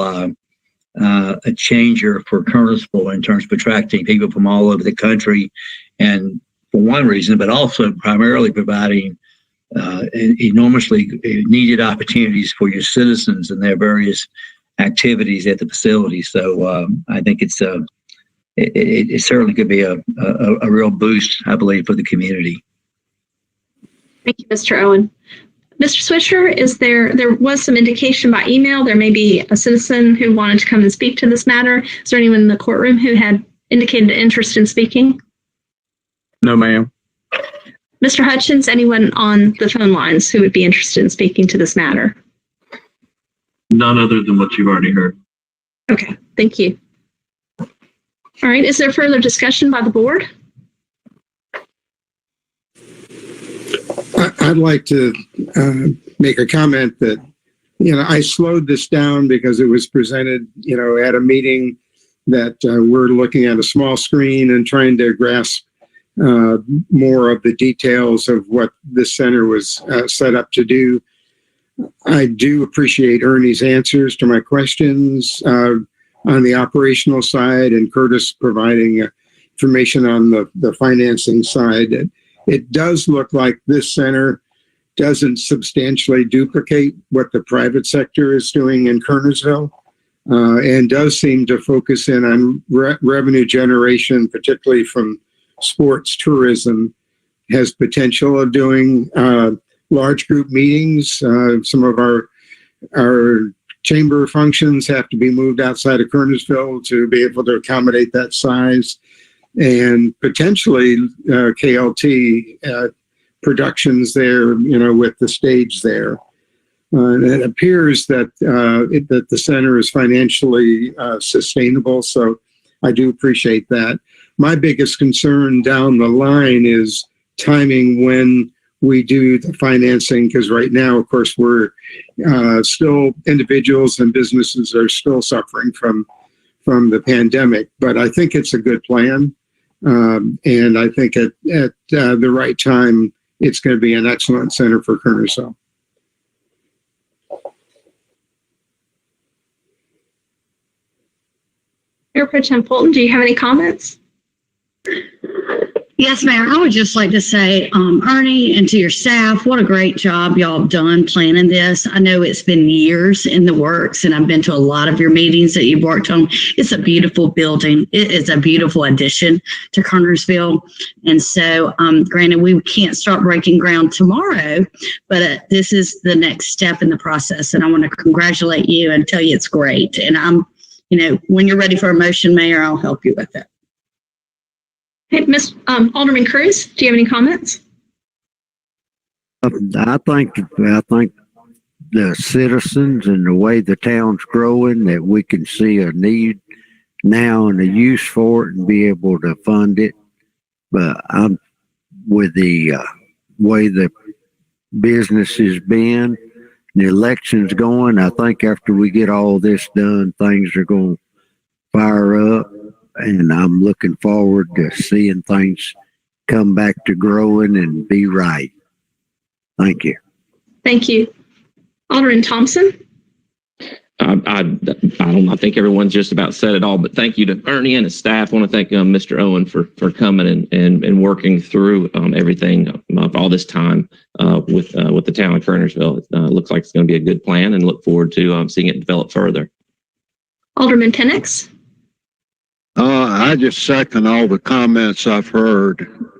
a changer for Kernersville in terms of attracting people from all over the country, and for one reason, but also primarily providing enormously needed opportunities for your citizens and their various activities at the facility. So I think it certainly could be a real boost, I believe, for the community. Thank you, Mr. Owen. Mr. Swisher, there was some indication by email there may be a citizen who wanted to come and speak to this matter. Is there anyone in the courtroom who had indicated an interest in speaking? No, ma'am. Mr. Hutchins, anyone on the phone lines who would be interested in speaking to this matter? None other than what you've already heard. Okay, thank you. All right, is there further discussion by the board? I'd like to make a comment that, I slowed this down because it was presented, at a meeting that we're looking at a small screen and trying to grasp more of the details of what this center was set up to do. I do appreciate Ernie's answers to my questions on the operational side, and Curtis providing information on the financing side. It does look like this center doesn't substantially duplicate what the private sector is doing in Kernersville, and does seem to focus in on revenue generation, particularly from sports tourism, has potential of doing large group meetings. Some of our chamber functions have to be moved outside of Kernersville to be able to accommodate that size, and potentially KLT productions there, with the stage there. And it appears that that the center is financially sustainable, so I do appreciate that. My biggest concern down the line is timing when we do the financing, because right now, of course, we're still, individuals and businesses are still suffering from the pandemic. But I think it's a good plan, and I think at the right time, it's going to be an excellent center for Kernersville. Mayor Pro Tem Fulton, do you have any comments? Yes, Mayor. I would just like to say, Ernie, and to your staff, what a great job y'all have done planning this. I know it's been years in the works, and I've been to a lot of your meetings that you've worked on. It's a beautiful building. It is a beautiful addition to Kernersville. And so, granted, we can't start breaking ground tomorrow, but this is the next step in the process. And I want to congratulate you and tell you it's great. And when you're ready for a motion, Mayor, I'll help you with it. Hey, Alderman Cruz, do you have any comments? I think the citizens and the way the town's growing, that we can see a need now and a use for it and be able to fund it. But I'm with the way the business has been, the election's going. I think after we get all this done, things are going to fire up. And I'm looking forward to seeing things come back to growing and be right. Thank you. Thank you. Alderman Thompson? I think everyone's just about said it all, but thank you to Ernie and his staff. I want to thank Mr. Owen for coming and working through everything all this time with the town of Kernersville. It looks like it's going to be a good plan, and look forward to seeing it develop further. Alderman Penix? I just second all the comments I've heard.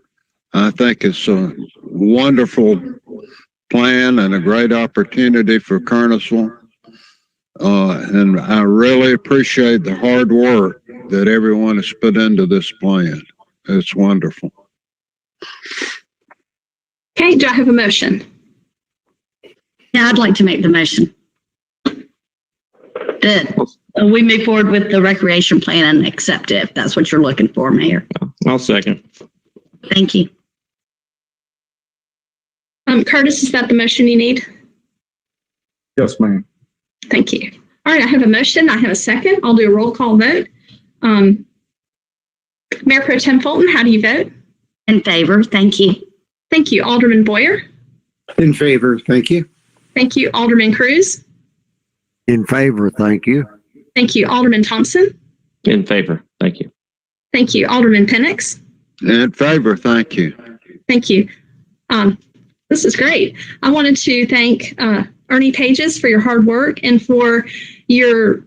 I think it's a wonderful plan and a great opportunity for Kernersville. And I really appreciate the hard work that everyone has put into this plan. It's wonderful. Okay, do I have a motion? Yeah, I'd like to make the motion that we move forward with the recreation plan and accept it, if that's what you're looking for, Mayor. I'll second. Thank you. Curtis, is that the motion you need? Yes, ma'am. Thank you. All right, I have a motion. I have a second. I'll do a roll call vote. Mayor Pro Tem Fulton, how do you vote? In favor. Thank you. Thank you. Alderman Boyer. In favor, thank you. Thank you. Alderman Cruz. In favor, thank you. Thank you. Alderman Thompson. In favor. Thank you. Thank you. Alderman Penix. In favor, thank you. Thank you. This is great. I wanted to thank Ernie Pages for your hard work and for your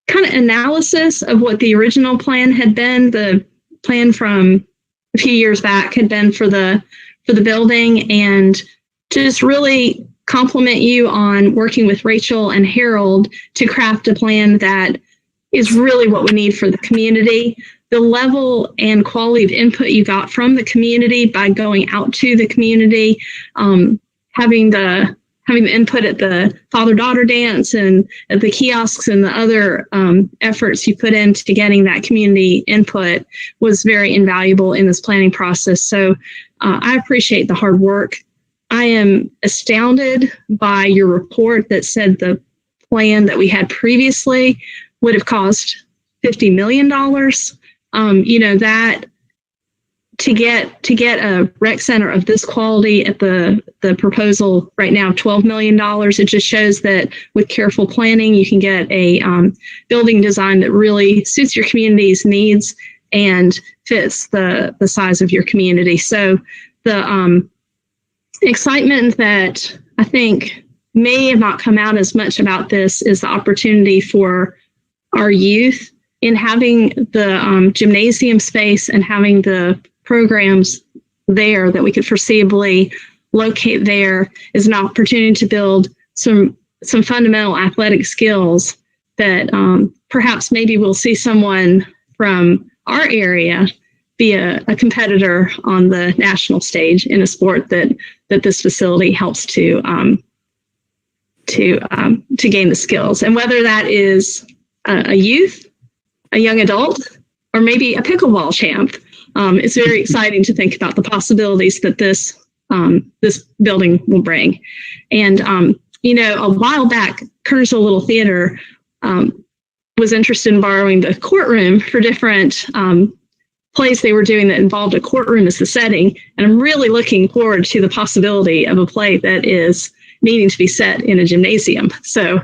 kind of analysis of what the original plan had been. The plan from a few years back had been for the building, and to just really compliment you on working with Rachel and Harold to craft a plan that is really what we need for the community. The level and quality of input you got from the community by going out to the community, having the input at the father-daughter dance and at the kiosks and the other efforts you put into getting that community input was very invaluable in this planning process. So I appreciate the hard work. I am astounded by your report that said the plan that we had previously would have cost $50 million. That to get a rec center of this quality at the proposal right now, $12 million, it just shows that with careful planning, you can get a building design that really suits your community's needs and fits the size of your community. So the excitement that I think may have not come out as much about this is the opportunity for our youth in having the gymnasium space and having the programs there that we could foreseeably locate there is an opportunity to build some fundamental athletic skills that perhaps maybe we'll see someone from our area be a competitor on the national stage in a sport that this facility helps to gain the skills. And whether that is a youth, a young adult, or maybe a pickleball champ, it's very exciting to think about the possibilities that this building will bring. And a while back, Kernersville Little Theater was interested in borrowing the courtroom for different plays they were doing that involved a courtroom as the setting. And I'm really looking forward to the possibility of a play that is needing to be set in a gymnasium. So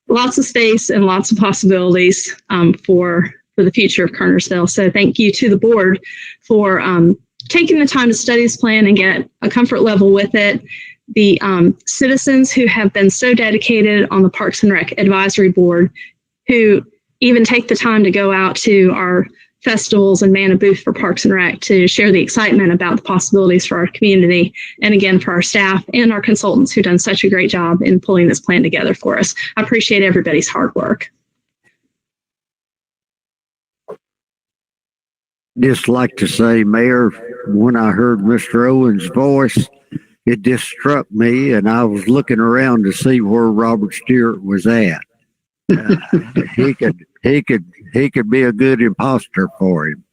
lots of space and lots of possibilities for the future of Kernersville. So thank you to the board for taking the time to study this plan and get a comfort level with it. The citizens who have been so dedicated on the Parks and Rec Advisory Board, who even take the time to go out to our festivals and man a booth for Parks and Rec to share the excitement about the possibilities for our community. And again, for our staff and our consultants who've done such a great job in pulling this plan together for us. I appreciate everybody's hard work. Just like to say, Mayor, when I heard Mr. Owen's voice, it just struck me, and I was looking around to see where Robert Stewart was at. He could be a good imposter for him.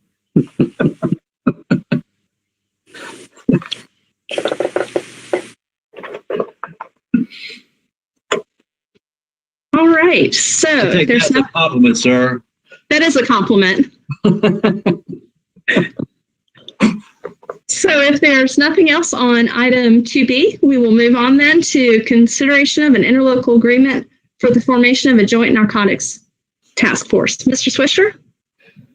All right, so there's no compliment, sir. That is a compliment. So if there's nothing else on item 2B, we will move on then to consideration of an interlocal agreement for the formation of a joint narcotics task force. Mr. Swisher?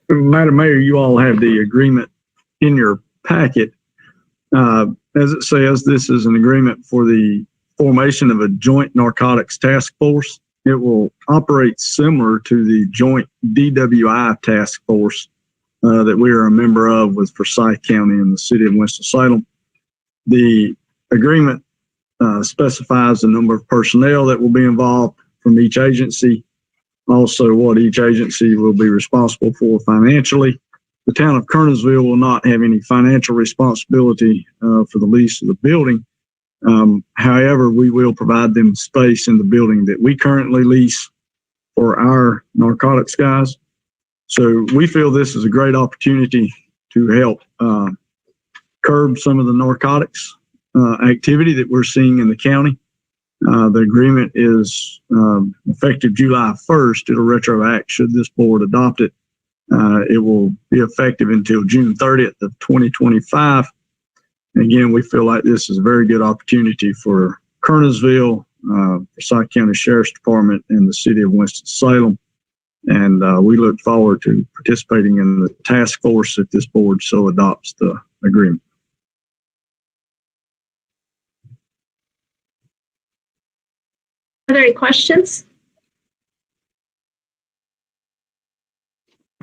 Madam Mayor, you all have the agreement in your packet. As it says, this is an agreement for the formation of a joint narcotics task force. It will operate similar to the joint DWI task force that we are a member of with Forsyth County and the city of Winston-Salem. The agreement specifies the number of personnel that will be involved from each agency, also what each agency will be responsible for financially. The town of Kernersville will not have any financial responsibility for the lease of the building. However, we will provide them space in the building that we currently lease for our narcotics guys. So we feel this is a great opportunity to help curb some of the narcotics activity that we're seeing in the county. The agreement is effective July 1st. It'll retroact should this board adopt it. It will be effective until June 30th of 2025. Again, we feel like this is a very good opportunity for Kernersville, Forsyth County Sheriff's Department, and the city of Winston-Salem. And we look forward to participating in the task force if this board so adopts the agreement. Are there any questions?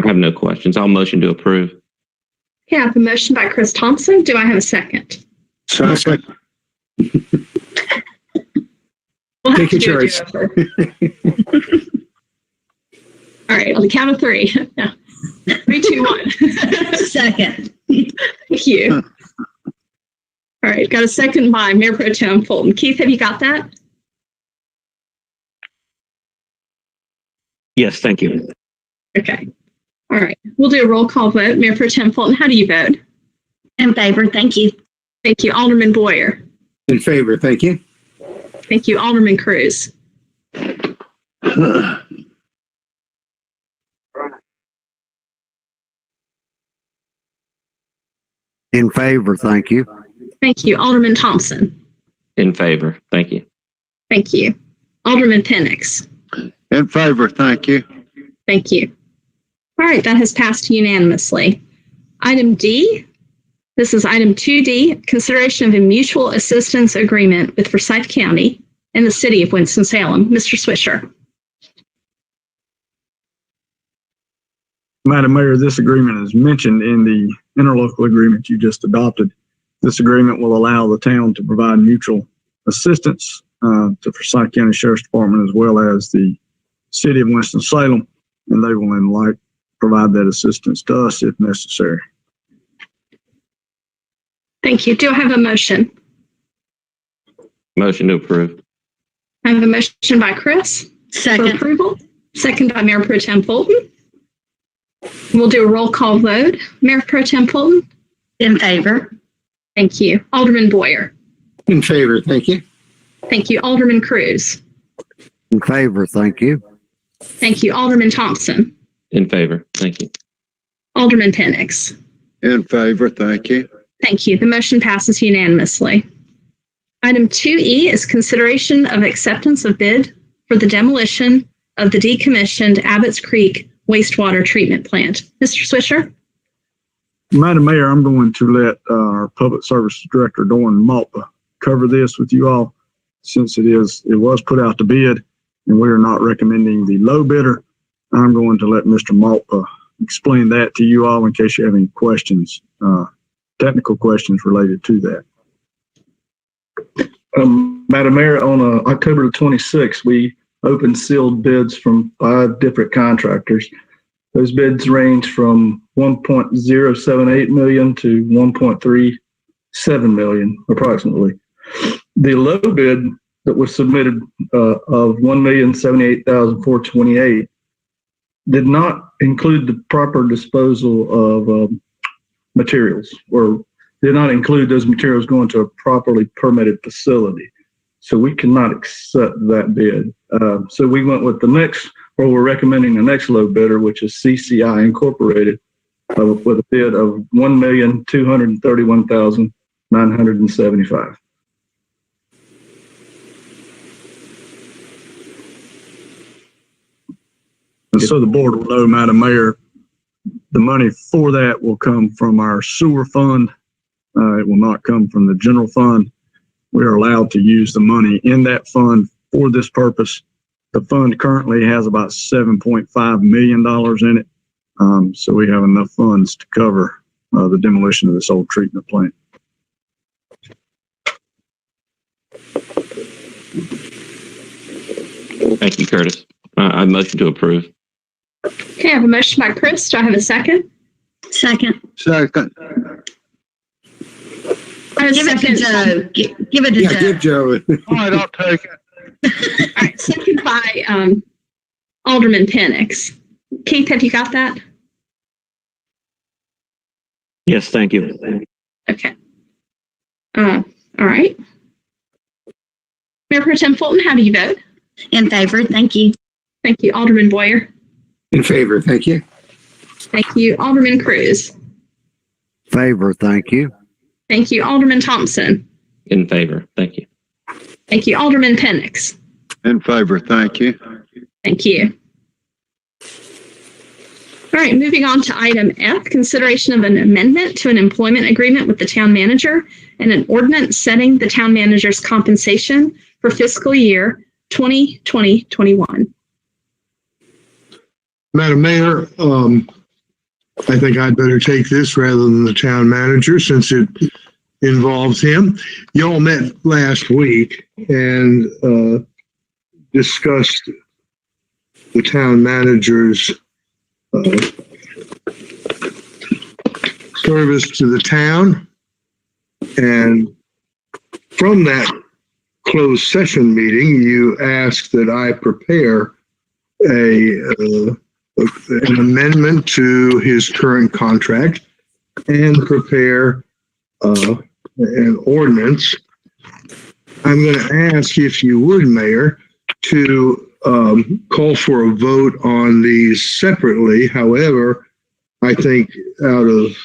I have no questions. I'll motion to approve. Okay, I have a motion by Chris Thompson. Do I have a second? Second. We'll have Take to your do a choice. do-over. All right, on the count of three. No. 3, 2, 1. Second. Thank you. All right, got a second by Mayor Pro Tem Fulton. Keith, have you got that? Yes, thank you. Okay. All right, we'll do a roll call vote. Mayor Pro Tem Fulton, how do you vote? In favor. Thank you. Thank you. Alderman Boyer. In favor, thank you. Thank you. Alderman Cruz. In favor, thank you. Thank you. Alderman Thompson. In favor. Thank you. Thank you. Alderman Penix. In favor, thank you. Thank you. All right, that has passed unanimously. Item D, this is item 2D, consideration of a mutual assistance agreement with Forsyth County and the city of Winston-Salem. Mr. Swisher. Madam Mayor, this agreement is mentioned in the interlocal agreement you just adopted. This agreement will allow the town to provide mutual assistance to Forsyth County Sheriff's Department as well as the city of Winston-Salem, and they will provide that assistance to us if necessary. Thank you. Do I have a motion? Motion to approve. I have a motion by Chris for Second. approval. Second by Mayor Pro Tem Fulton. We'll do a roll call vote. Mayor Pro Tem Fulton. In favor. Thank you. Alderman Boyer. In favor, thank you. Thank you. Alderman Cruz. In favor, thank you. Thank you. Alderman Thompson. In favor. Thank you. Alderman Penix. In favor, thank you. Thank you. The motion passes unanimously. Item 2E is consideration of acceptance of bid for the demolition of the decommissioned Abbott's Creek wastewater treatment plant. Mr. Swisher? Madam Mayor, I'm going to let our Public Services Director, Doran Malpa, cover this with you all since it was put out to bid and we are not recommending the low bidder. I'm going to let Mr. Malpa explain that to you all in case you have any questions, technical questions related to that. Madam Mayor, on October the 26th, we opened sealed bids from 5 different contractors. Those bids range from $1.078 million to $1.37 million, approximately. The low bid that was submitted of $1,078,428 did not include the proper disposal of materials, or did not include those materials going to a properly permitted facility. So we cannot accept that bid. So we went with we're recommending the next low bidder, which is CCI Incorporated, with a bid of $1,231,975. And so the board will know, Madam Mayor, the money for that will come from our sewer fund. It will not come from the general fund. We are allowed to use the money in that fund for this purpose. The fund currently has about $7.5 million in it. So we have enough funds to cover the demolition of this old treatment plant. Thank you, Curtis. I motion to approve. Okay, I have a motion by Chris. Do I have a second? Second. Second. I have a Give it to second. Joe. Give it to Yeah, Joe. give Joe. All right, I'll take it. All right, second by Alderman Penix. Keith, have you got that? Yes, thank you. Okay. All right. Mayor Pro Tem Fulton, how do you vote? In favor. Thank you. Thank you. Alderman Boyer. In favor. Thank you. Thank you. Alderman Cruz. Favor, thank you. Thank you. Alderman Thompson. In favor. Thank you. Thank you. Alderman Penix. In favor, thank you. Thank you. All right, moving on to item F, consideration of an amendment to an employment agreement with the town manager and an ordinance setting the town manager's compensation for fiscal year 2020-21. Madam Mayor, I think I'd better take this rather than the town manager since it involves him. Y'all met last week and discussed the town manager's service to the town. And from that closed session meeting, you asked that I prepare an amendment to his current contract and prepare an ordinance. I'm going to ask if you would, Mayor, to call for a vote on these separately. However, I think out of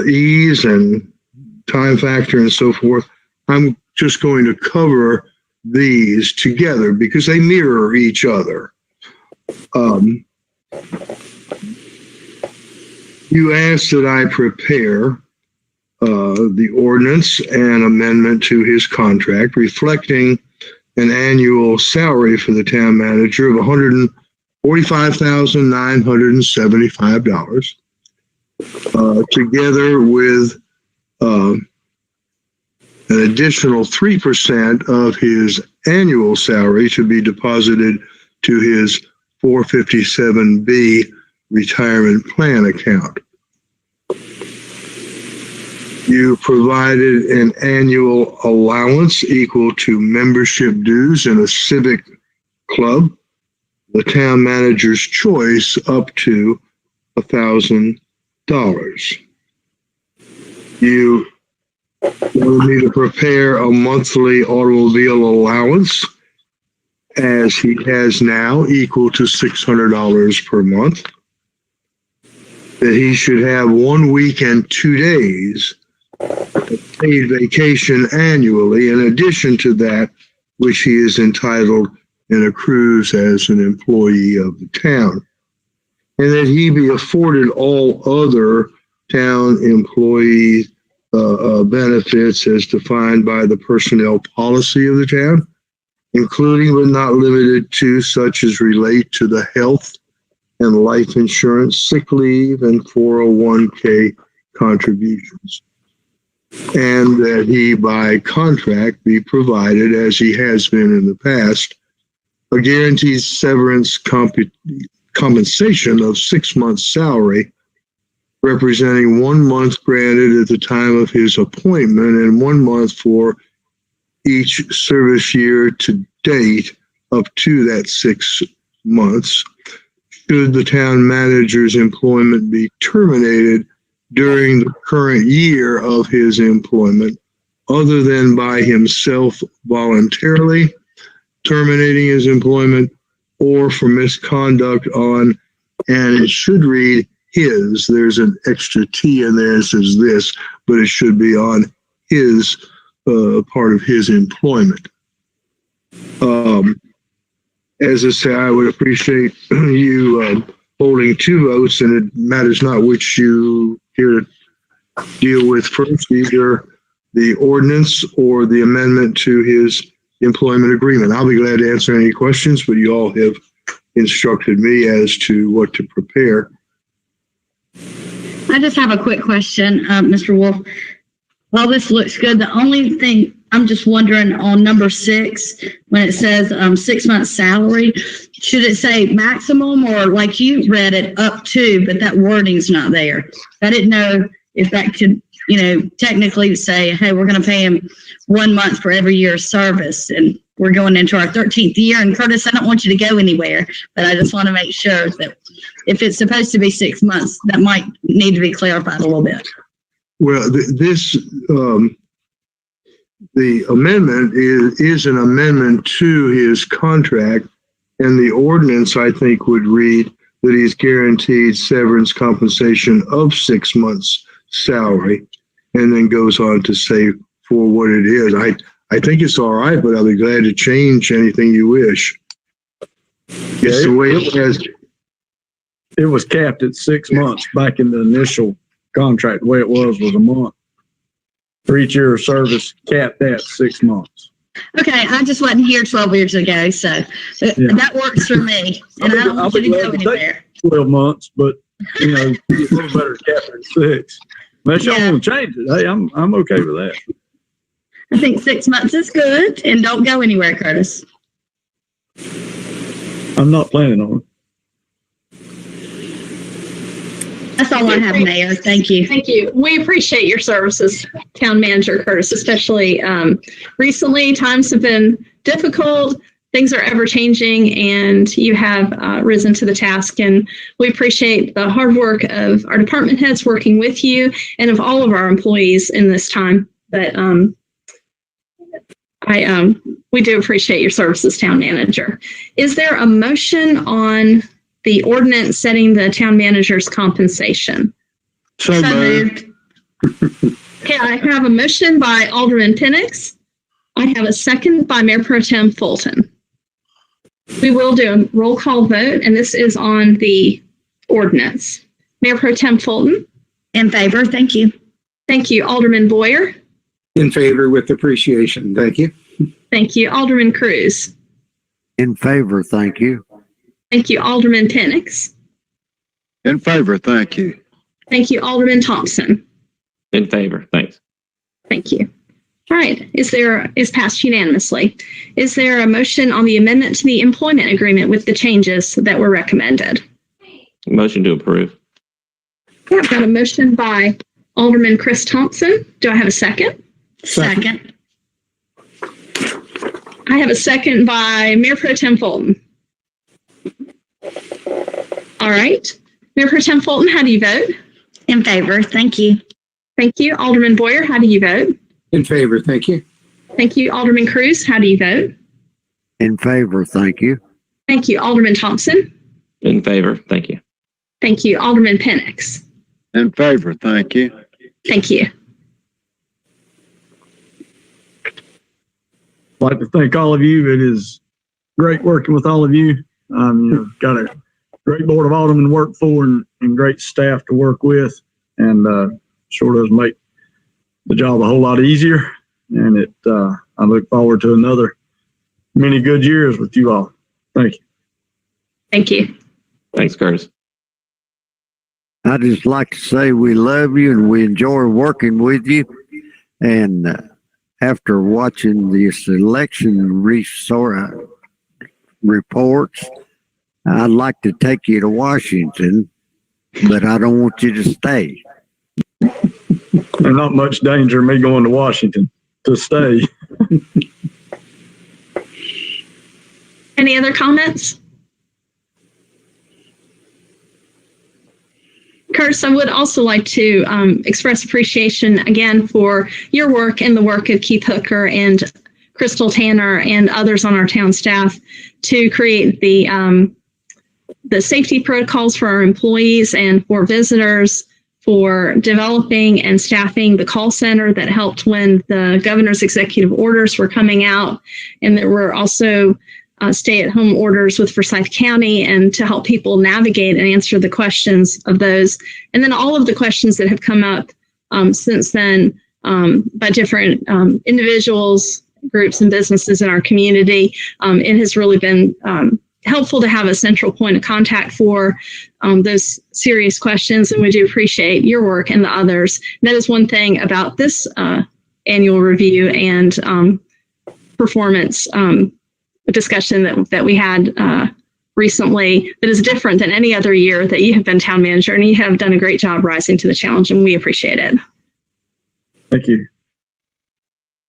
ease and time factor and so forth, I'm just going to cover these together because they mirror each other. You asked that I prepare the ordinance and amendment to his contract reflecting an annual salary for the town manager of $145,975, together with an additional 3% of his annual salary to be deposited to his 457B retirement plan account. You provided an annual allowance equal to membership dues in a civic club, the town manager's choice, up to $1,000. You will need to prepare a monthly automobile allowance, as he has now, equal to $600 per month. That he should have 1 week and 2 days paid vacation annually, in addition to that which he is entitled and accrues as an employee of the town. And that he be afforded all other town employee benefits as defined by the personnel policy of the town, including but not limited to such as relate to the health and life insurance, sick leave, and 401k contributions. And that he, by contract, be provided, as he has been in the past, a guaranteed severance compensation of 6 months' salary, representing 1 month granted at the time of his appointment and 1 month for each service year to date up to that 6 months, should the town manager's employment be terminated during the current year of his employment, other than by himself voluntarily terminating his employment or for misconduct on, and it should read his, there's an extra T in there that says this, but it should be on his part of his employment. As I say, I would appreciate you holding 2 votes, and it matters not which you here to deal with first, either the ordinance or the amendment to his employment agreement. I'll be glad to answer any questions, but you all have instructed me as to what to prepare. I just have a quick question, Mr. Wolf. All this looks good. The only thing I'm just wondering on number 6, when it says 6 months salary, should it say maximum, or like you read it, up to, but that wording's not there? I didn't know if that could, technically say, hey, we're going to pay him 1 month for every year of service, and we're going into our 13th year. And Curtis, I don't want you to go anywhere, but I just want to make sure that if it's supposed to be 6 months, that might need to be clarified a little bit. Well, this the amendment is an amendment to his contract, and the ordinance, I think, would read that he's guaranteed severance compensation of 6 months' salary, and then goes on to say for what it is. I think it's all right, but I'll be glad to change anything you wish. It's the way it was. It was capped at 6 months back in the initial contract. The way it was a month. For each year of service, capped at 6 months. Okay, I just wasn't here 12 years ago, so that works for me. And I don't want you to go anywhere. 12 months, but you know, it's a little better to cap it at 6. Unless y'all want to change it, hey, I'm okay with that. I think 6 months is good, and don't go anywhere, Curtis. I'm not planning on it. That's all I have, Mayor. Thank you. Thank you. We appreciate your services, Town Manager Curtis, especially recently. Times have been difficult. Things are ever changing, and you have risen to the task. And we appreciate the hard work of our department heads working with you and of all of our employees in this time. But we do appreciate your services, Town Manager. Is there a motion on the ordinance setting the town manager's compensation? So moved. Okay, I have a motion by Alderman Penix. I have a second by Mayor Pro Tem Fulton. We will do a roll call vote, and this is on the ordinance. Mayor Pro Tem Fulton? In favor, thank you. Thank you. Alderman Boyer? In favor with appreciation. Thank you. Thank you. Alderman Cruz? In favor, thank you. Thank you. Alderman Penix? In favor, thank you. Thank you. Alderman Thompson? In favor, thanks. Thank you. All right, is passed unanimously. Is there a motion on the amendment to the employment agreement with the changes that were recommended? Motion to approve. Okay, I've got a motion by Alderman Chris Thompson. Do I have a second? Second. I have a second by Mayor Pro Tem Fulton. All right. Mayor Pro Tem Fulton, how do you vote? In favor, thank you. Thank you. Alderman Boyer, how do you vote? In favor, thank you. Thank you. Alderman Cruz, how do you vote? In favor, thank you. Thank you. Alderman Thompson? In favor, thank you. Thank you. Alderman Penix? In favor, thank you. Thank you. I'd like to thank all of you. It is great working with all of you. You've got a great board of aldermen to work for and great staff to work with, and sure does make the job a whole lot easier. And I look forward to another many good years with you all. Thank you. Thank you. Thanks, Curtis. I'd just like to say we love you and we enjoy working with you. And after watching this election reports, I'd like to take you to Washington, but I don't want you to stay. There's not much danger of me going to Washington to stay. Any other comments? Curtis, I would also like to express appreciation again for your work and the work of Keith Hooker and Crystal Tanner and others on our town staff to create the safety protocols for our employees and for visitors, for developing and staffing the call center that helped when the governor's executive orders were coming out. And there were also stay-at-home orders with Forsyth County, and to help people navigate and answer the questions of those. And then all of the questions that have come up since then by different individuals, groups, and businesses in our community. It has really been helpful to have a central point of contact for those serious questions, and we do appreciate your work and the others. And that is one thing about this annual review and performance discussion that we had recently that is different than any other year that you have been town manager, and you have done a great job rising to the challenge, and we appreciate it. Thank you.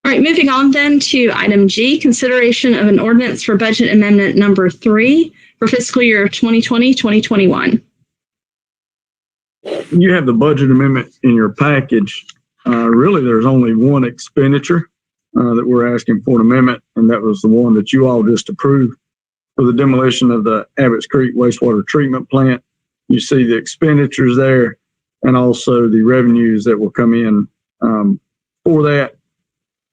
All right, moving on then to item G, consideration of an ordinance for budget amendment number 3 for fiscal year 2020-2021. You have the budget amendment in your package. Really, there's only one expenditure, that we're asking for an amendment, and that was the one that you all just approved for the demolition of the Abbott's Creek wastewater treatment plant. You see the expenditures there and also the revenues that will come in for that.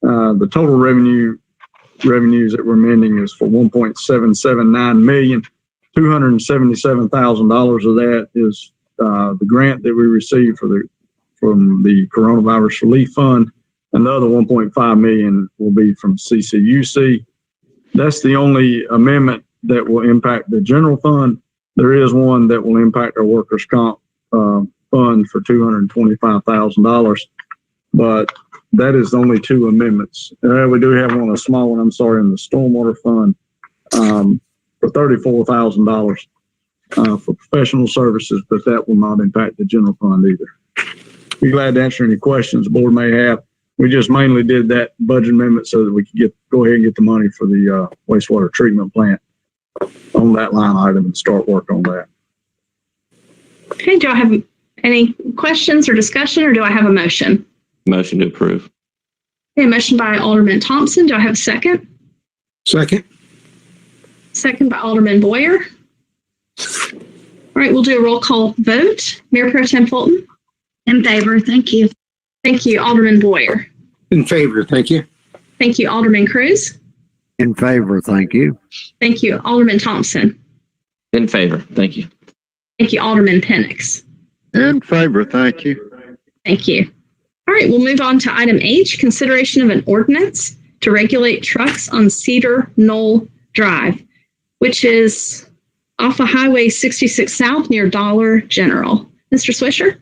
The total revenues that we're amending is for $1.779 million. $277,000 of that is the grant that we received from the Coronavirus Relief Fund, and the other $1.5 million will be from CCUC. That's the only amendment that will impact the general fund. There is one that will impact our workers' comp fund for $225,000, but that is only two amendments. We do have one, a small one, in the stormwater fund for $34,000 for professional services, but that will not impact the general fund either. Be glad to answer any questions the board may have. We just mainly did that budget amendment so that we could go ahead and get the money for the wastewater treatment plant on that line item and start work on that. Okay, do I have any questions or discussion, or do I have a motion? Motion to approve. Okay, motion by Alderman Thompson. Do I have a second? Second. Second by Alderman Boyer. All right, we'll do a roll call vote. Mayor Pro Tem Fulton? In favor, thank you. Thank you, Alderman Boyer. In favor, thank you. Thank you, Alderman Cruz. In favor, thank you. Thank you, Alderman Thompson. In favor. Thank you. Thank you, Alderman Penix. In favor, thank you. Thank you. All right, we'll move on to item H, consideration of an ordinance to regulate trucks on Cedar Knoll Drive, which is off of Highway 66 South near Dollar General. Mr. Swisher?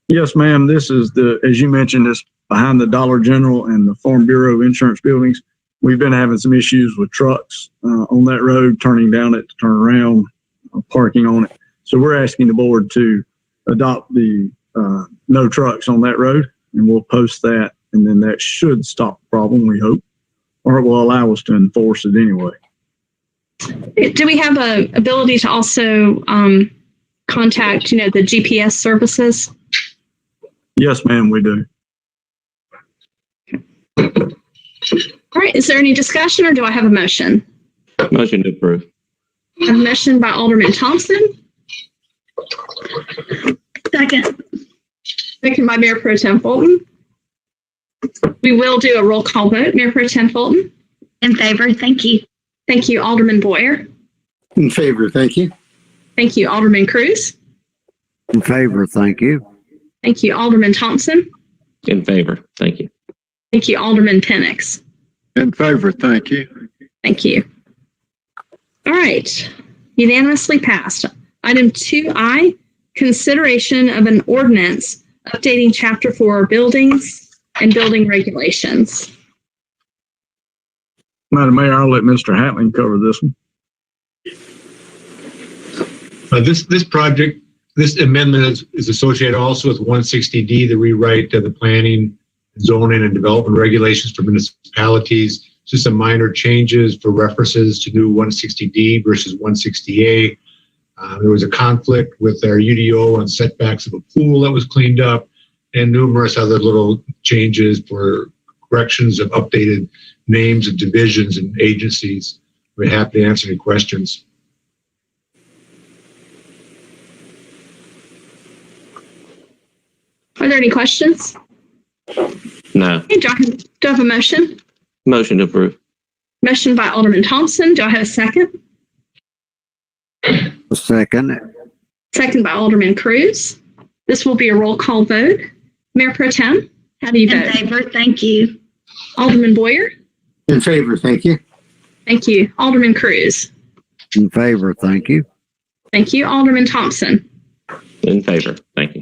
Yes, ma'am. This is as you mentioned, this behind the Dollar General and the Farm Bureau insurance buildings. We've been having some issues with trucks on that road, turning down it to turn around, parking on it. So we're asking the board to adopt the no trucks on that road, and we'll post that, and then that should stop the problem, we hope, or it will allow us to enforce it anyway. Do we have a ability to also contact, the GPS services? Yes, ma'am, we do. All right, is there any discussion, or do I have a motion? Motion to approve. I have a motion by Alderman Thompson. Second. Second by Mayor Pro Tem Fulton. We will do a roll call vote. Mayor Pro Tem Fulton? In favor, thank you. Thank you, Alderman Boyer. In favor, thank you. Thank you, Alderman Cruz. In favor, thank you. Thank you, Alderman Thompson. In favor. Thank you. Thank you, Alderman Penix. In favor, thank you. Thank you. All right, unanimously passed. Item 2I, consideration of an ordinance updating Chapter 4 buildings and building regulations. Madam Mayor, I'll let Mr. Hatling cover this one. This amendment is associated also with 160D, the rewrite of the planning, zoning, and development regulations for municipalities. Just some minor changes for references to new 160D versus 160A. There was a conflict with our UDO on setbacks of a pool that was cleaned up, and numerous other little changes for corrections of updated names of divisions and agencies. We're happy to answer any questions. Are there any questions? No. Okay, do I have a motion? Motion to approve. Motion by Alderman Thompson. Do I have a second? A second. Second by Alderman Cruz. This will be a roll call vote. Mayor Pro Tem, how do you vote? In favor, thank you. Alderman Boyer? In favor, thank you. Thank you. Alderman Cruz? In favor, thank you. Thank you. Alderman Thompson? In favor. Thank you.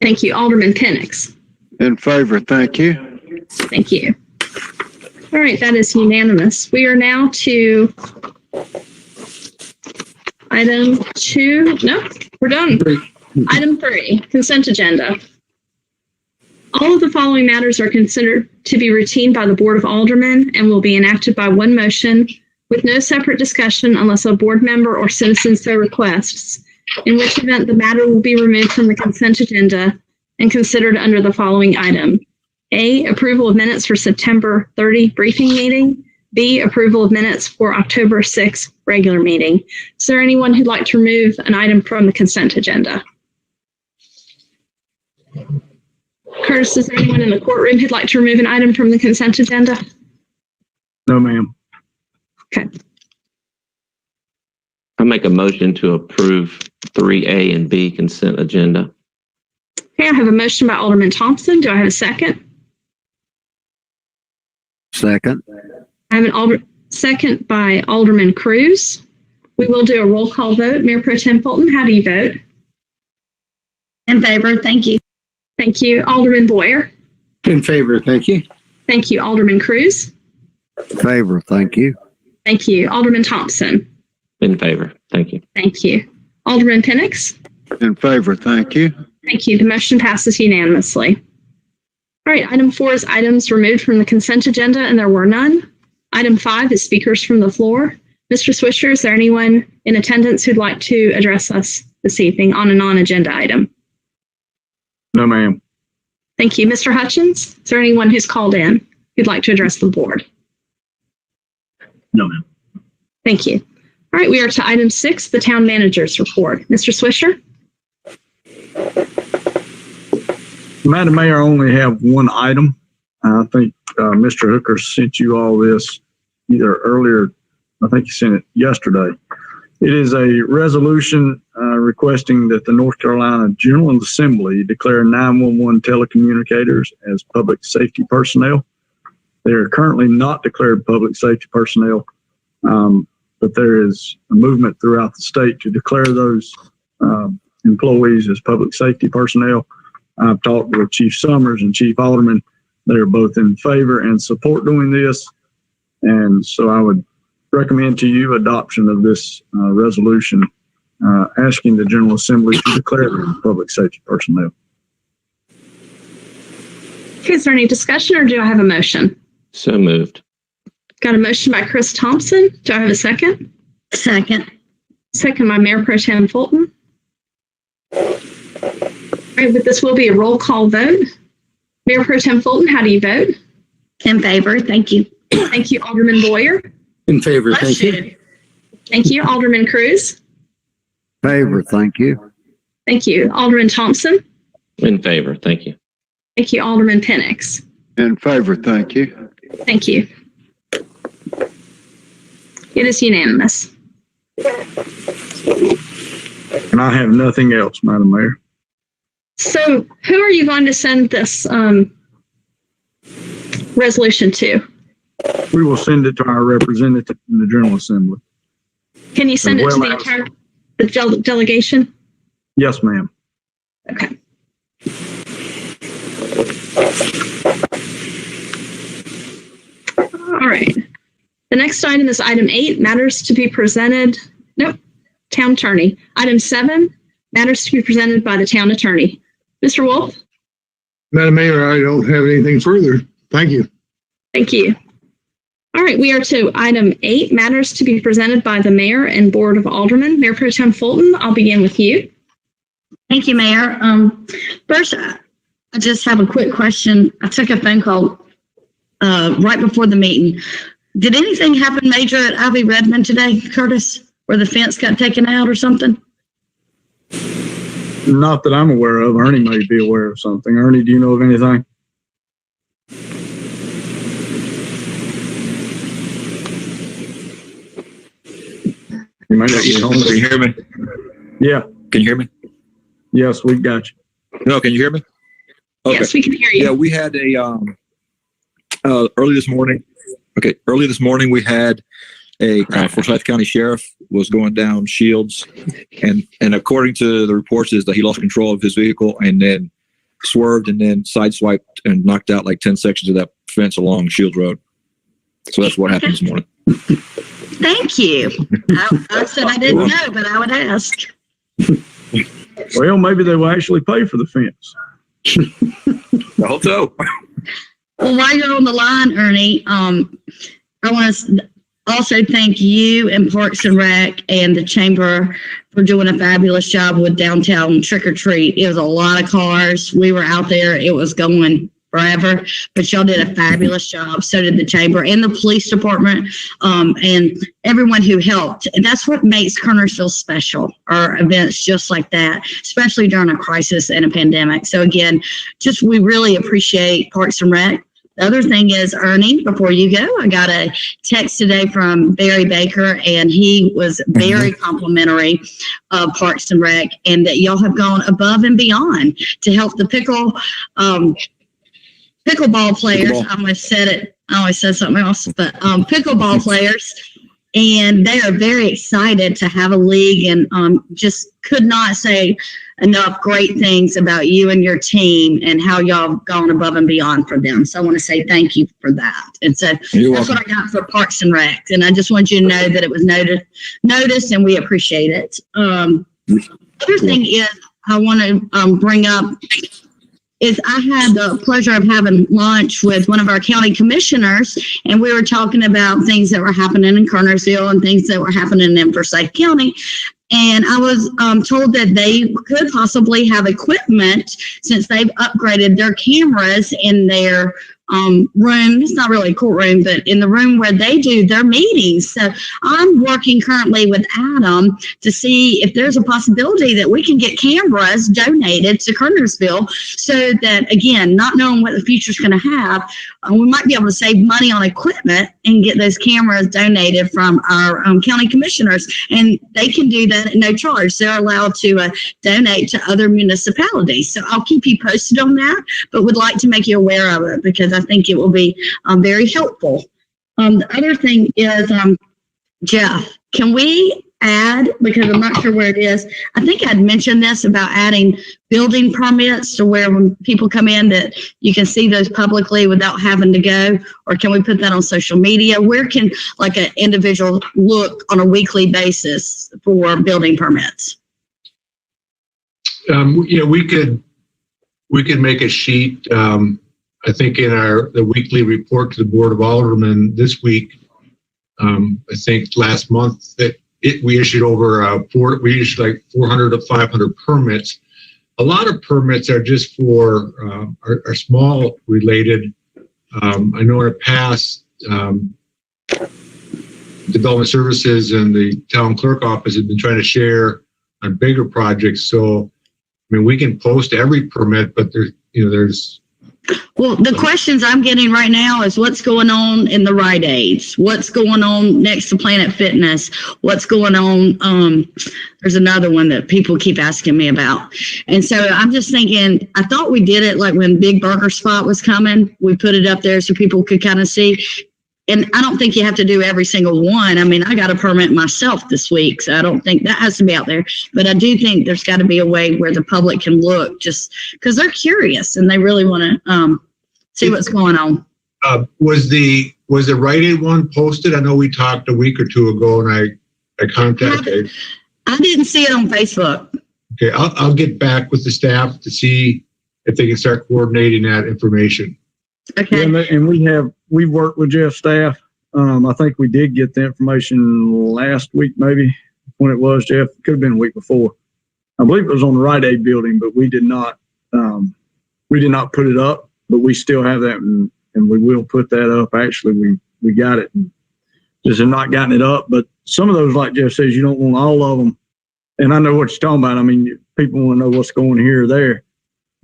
Thank you. Alderman Penix? In favor, thank you. Thank you. All right, that is unanimous. We are now to item 2. No, we're done. Item 3, consent agenda. All of the following matters are considered to be routine by the Board of Aldermen and will be enacted by one motion with no separate discussion unless a board member or citizen so requests, in which event the matter will be removed from the consent agenda and considered under the following item. A, approval of minutes for September 30 briefing meeting. B, approval of minutes for October 6 regular meeting. Is there anyone who'd like to remove an item from the consent agenda? Curtis, is there anyone in the courtroom who'd like to remove an item from the consent agenda? No, ma'am. Okay. I make a motion to approve 3A and B consent agenda. Okay, I have a motion by Alderman Thompson. Do I have a second? Second. I have an second by Alderman Cruz. We will do a roll call vote. Mayor Pro Tem Fulton, how do you vote? In favor, thank you. Thank you. Alderman Boyer. In favor, thank you. Thank you. Alderman Cruz. Favor, thank you. Thank you. Alderman Thompson. In favor. Thank you. Thank you. Alderman Penix. In favor, thank you. Thank you. The motion passes unanimously. All right, item 4 is items removed from the consent agenda, and there were none. Item 5 is speakers from the floor. Mr. Swisher, is there anyone in attendance who'd like to address us this evening on a non-agenda item? No, ma'am. Thank you. Mr. Hutchins, is there anyone who's called in who'd like to address the board? No, ma'am. Thank you. All right, we are to item 6, the town manager's report. Mr. Swisher? Madam Mayor, I only have one item. I think Mr. Hooker sent you all this either earlier, I think he sent it yesterday. It is a resolution requesting that the North Carolina General Assembly declare 911 telecommunicators as public safety personnel. They are currently not declared public safety personnel, but there is a movement throughout the state to declare those employees as public safety personnel. I've talked with Chief Summers and Chief Aldermen. They're both in favor and support doing this. And so I would recommend to you adoption of this resolution asking the General Assembly to declare them public safety personnel. Okay, is there any discussion or do I have a motion? So moved. Got a motion by Chris Thompson. Do I have a second? Second. Second by Mayor Pro Tem Fulton. All right, but this will be a roll call vote. Mayor Pro Tem Fulton, how do you vote? In favor, thank you. Thank you, Alderman Boyer. In favor, thank you. Thank you, Alderman Cruz. Favor, thank you. Thank you, Alderman Thompson. In favor. Thank you. Thank you, Alderman Penix. In favor, thank you. Thank you. It is unanimous. And I have nothing else, Madam Mayor. So who are you going to send this resolution to? We will send it to our representative in the General Assembly. Can you send it to the entire delegation? Yes, ma'am. Okay. All right. The next item is item 8, matters to be presented. Nope. Town attorney. Item 7, matters to be presented by the town attorney. Mr. Wolf? Madam Mayor, I don't have anything further. Thank you. Thank you. All right, we are to item 8, matters to be presented by the mayor and board of aldermen. Mayor Pro Tem Fulton, I'll begin with you. Thank you, Mayor. First, I just have a quick question. I took a phone call right before the meeting. Did anything happen major at Ivy Redmond today, Curtis, where the fence got taken out or something? Not that I'm aware of. Ernie may be aware of something. Ernie, do you know of anything? You might not be home. Can you hear me? Yeah. Can you hear me? Yes, we got you. No, can you hear me? Okay. Yes, we can hear you. Yeah, we had a early this morning. Okay, early this morning we had a Forsyth County Sheriff was going down Shields, and according to the reports is that he lost control of his vehicle and then swerved and then sideswiped and knocked out like 10 sections of that fence along Shields Road. So that's what happened this morning. Thank you. I said I didn't know, but I would ask. Well, maybe they will actually pay for the fence. I hope so. Well, while you're on the line, Ernie, I want to also thank you and Parks and Rec and the Chamber for doing a fabulous job with downtown Trick or Treat. It was a lot of cars. We were out there. It was going forever, but y'all did a fabulous job. So did the chamber and the police department, and everyone who helped. And that's what makes Kernersville special, are events just like that, especially during a crisis and a pandemic. So again, we really appreciate Parks and Rec. The other thing is, Ernie, before you go, I got a text today from Barry Baker, and he was very complimentary of Parks and Rec, and that y'all have gone above and beyond to help the pickleball players. I almost said something else, but pickleball players, and they are very excited to have a league, and just could not say enough great things about you and your team and how y'all have gone above and beyond for them. So I want to say thank you for that. And so that's what I got for Parks and Rec. And I just want you to know that it was noticed, and we appreciate it. Other thing is I want to bring up is I had the pleasure of having lunch with one of our county commissioners, and we were talking about things that were happening in Kernersville and things that were happening in Forsyth County. And I was told that they could possibly have equipment, since they've upgraded their cameras in their room. It's not really a courtroom, but in the room where they do their meetings. So I'm working currently with Adam to see if there's a possibility that we can get cameras donated to Kernersville, so that, again, not knowing what the future's going to have, we might be able to save money on equipment and get those cameras donated from our county commissioners. And they can do that at no charge. They're allowed to donate to other municipalities. So I'll keep you posted on that, but would like to make you aware of it, because I think it will be very helpful. The other thing is, Jeff, can we add, because I'm not sure where it is, I think I'd mentioned this about adding building permits to where when people come in that you can see those publicly without having to go, or can we put that on social media? Where can like an individual look on a weekly basis for building permits? We could make a sheet. I think in the weekly report to the Board of Aldermen this week, I think last month that we issued like 400 to 500 permits. A lot of permits are just for are small related. I know in the past, Development Services and the Town Clerk Office have been trying to share on bigger projects. So, I mean, we can post every permit, but there's. Well, the questions I'm getting right now is what's going on in the Rite Aids, what's going on next to Planet Fitness, what's going on. There's another one that people keep asking me about. And so I'm just thinking, I thought we did it like when Big Burger Spot was coming. We put it up there so people could kind of see. And I don't think you have to do every single one. I mean, I got a permit myself this week, so I don't think that has to be out there. But I do think there's got to be a way where the public can look, just because they're curious and they really want to see what's going on. Was the Rite Aid one posted? I know we talked a week or two ago, and I contacted. I didn't see it on Facebook. Okay, I'll get back with the staff to see if they can start coordinating that information. Okay. Yeah, and we've worked with Jeff's staff. I think we did get the information last week, maybe when it was, Jeff. It could have been a week before. I believe it was on the Rite Aid building, but we did not put it up, but we still have that, and we will put that up. Actually, we got it, and just have not gotten it up. But some of those, like Jeff says, you don't want all of them. And I know what you're talking about. I mean, people want to know what's going here or there.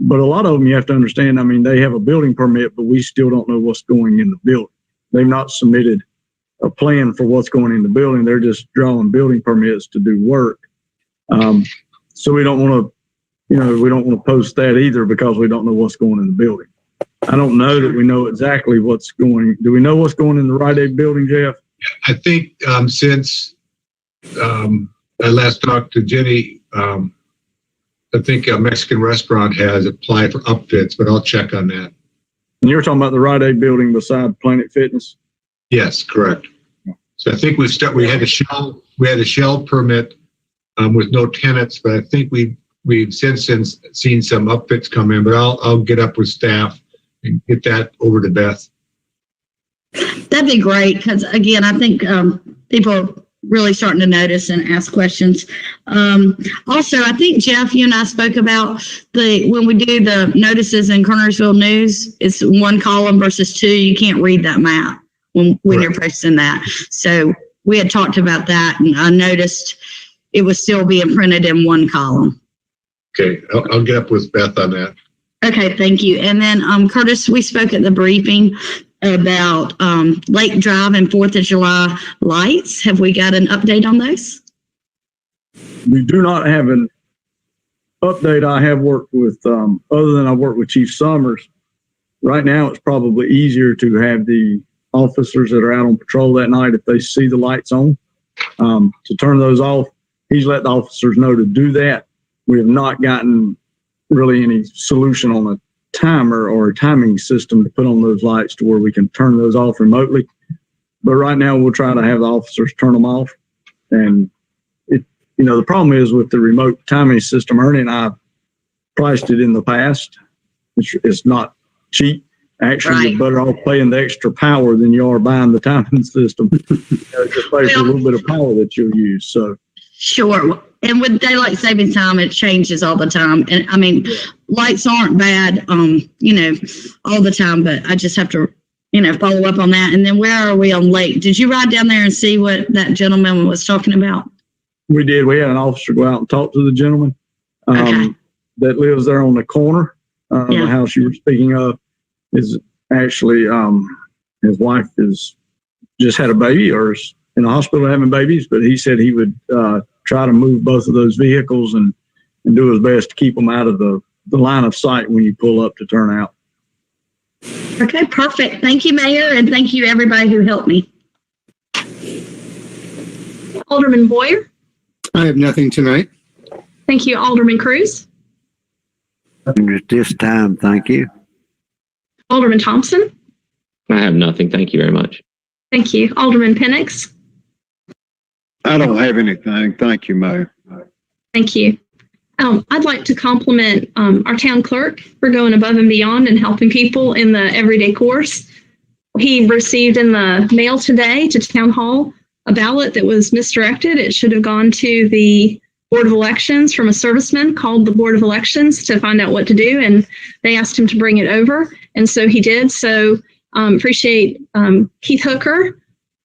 But a lot of them, you have to understand, I mean, they have a building permit, but we still don't know what's going in the building. They've not submitted a plan for what's going in the building. They're just drawing building permits to do work. So we don't want to post that either, because we don't know what's going in the building. I don't know that we know exactly what's going. Do we know what's going in the Rite Aid building, Jeff? I think since I last talked to Jenny, I think a Mexican restaurant has applied for upfits, but I'll check on that. And you're talking about the Rite Aid building beside Planet Fitness? Yes, correct. So I think we had a shell permit with no tenants, but I think we've since seen some upfits come in. But I'll get up with staff and get that over to Beth. That'd be great, because again, I think people really starting to notice and ask questions. Also, I think Jeff, you and I spoke about when we do the notices in Kernersville News, it's one column versus two. You can't read that map when you're posting that. So we had talked about that, and I noticed it was still being printed in one column. Okay, I'll get up with Beth on that. Okay, thank you. And then Curtis, we spoke at the briefing about Lake Drive and 4th of July lights. Have we got an update on those? We do not have an update. I have worked with, other than I worked with Chief Summers. Right now, it's probably easier to have the officers that are out on patrol that night, if they see the lights on, to turn those off. He's let the officers know to do that. We have not gotten really any solution on a timer or a timing system to put on those lights to where we can turn those off remotely. But right now we'll try to have the officers turn them off. And the problem is with the remote timing system, Ernie and I priced it in the past. It's not cheap. Actually, you're better off paying the extra power than you are buying the timing system. Just pay for a little bit of power that you'll use. So sure. And with daylight saving time, it changes all the time. And I mean, lights aren't bad, all the time, but I just have to, follow up on that. And then where are we on Lake? Did you ride down there and see what that gentleman was talking about? we did. We had an officer go out and talk to the gentleman that lives there on the corner. The house you were speaking of is actually his wife is just had a baby or is in the hospital having babies, but he said he would try to move both of those vehicles and do his best to keep them out of the line of sight when you pull up to turn out. Okay, perfect. Thank you, Mayor, and thank you everybody who helped me. Alderman Boyer. I have nothing tonight. Thank you, Alderman Cruz. At this time, thank you. Alderman Thompson. I have nothing. Thank you very much. Thank you. Alderman Penix. I don't have anything. Thank you, Mayor. Thank you. I'd like to compliment our town clerk for going above and beyond and helping people in the everyday course. He received in the mail today to Town Hall a ballot that was misdirected. It should have gone to the Board of Elections from a serviceman called the Board of Elections to find out what to do, and they asked him to bring it over, and so he did. So appreciate Keith Hooker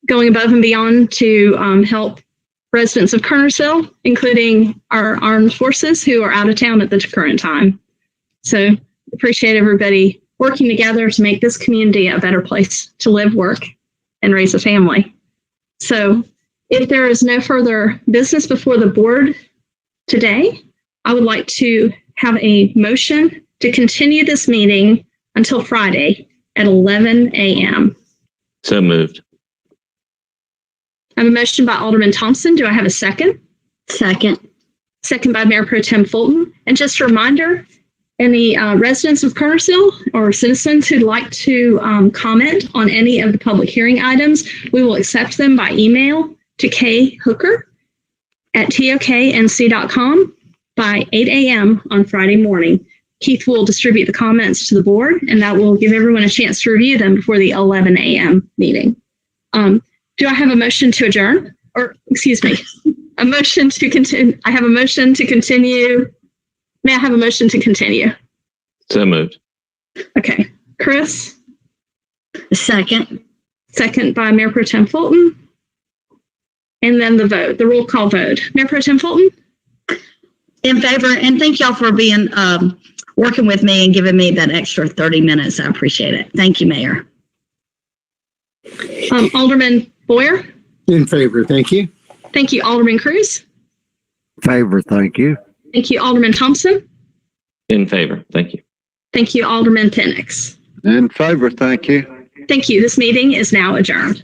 going above and beyond to help residents of Kernersville, including our armed forces who are out of town at the current time. So appreciate everybody working together to make this community a better place to live, work, and raise a family. So if there is no further business before the board today, I would like to have a motion to continue this meeting until Friday at 11 a.m. So moved. I have a motion by Alderman Thompson. Do I have a second? Second. Second by Mayor Pro Tem Fulton. And just a reminder, any residents of Kernersville or citizens who'd like to comment on any of the public hearing items, we will accept them by email to khooker@toknc.com by 8 a.m. on Friday morning. Keith will distribute the comments to the board, and that will give everyone a chance to review them before the 11 a.m. meeting. Do I have a motion to adjourn? Or, excuse me, a motion to continue. I have a motion to continue. May I have a motion to continue? So moved. Okay. Chris? Second. Second by Mayor Pro Tem Fulton. And then the vote, the roll call vote. Mayor Pro Tem Fulton? In favor, and thank y'all for being working with me and giving me that extra 30 minutes. I appreciate it. Thank you, Mayor. Alderman Boyer? In favor, thank you. Thank you, Alderman Cruz. Favor, thank you. Thank you, Alderman Thompson. In favor. Thank you. Thank you, Alderman Penix. In favor, thank you. Thank you. This meeting is now adjourned.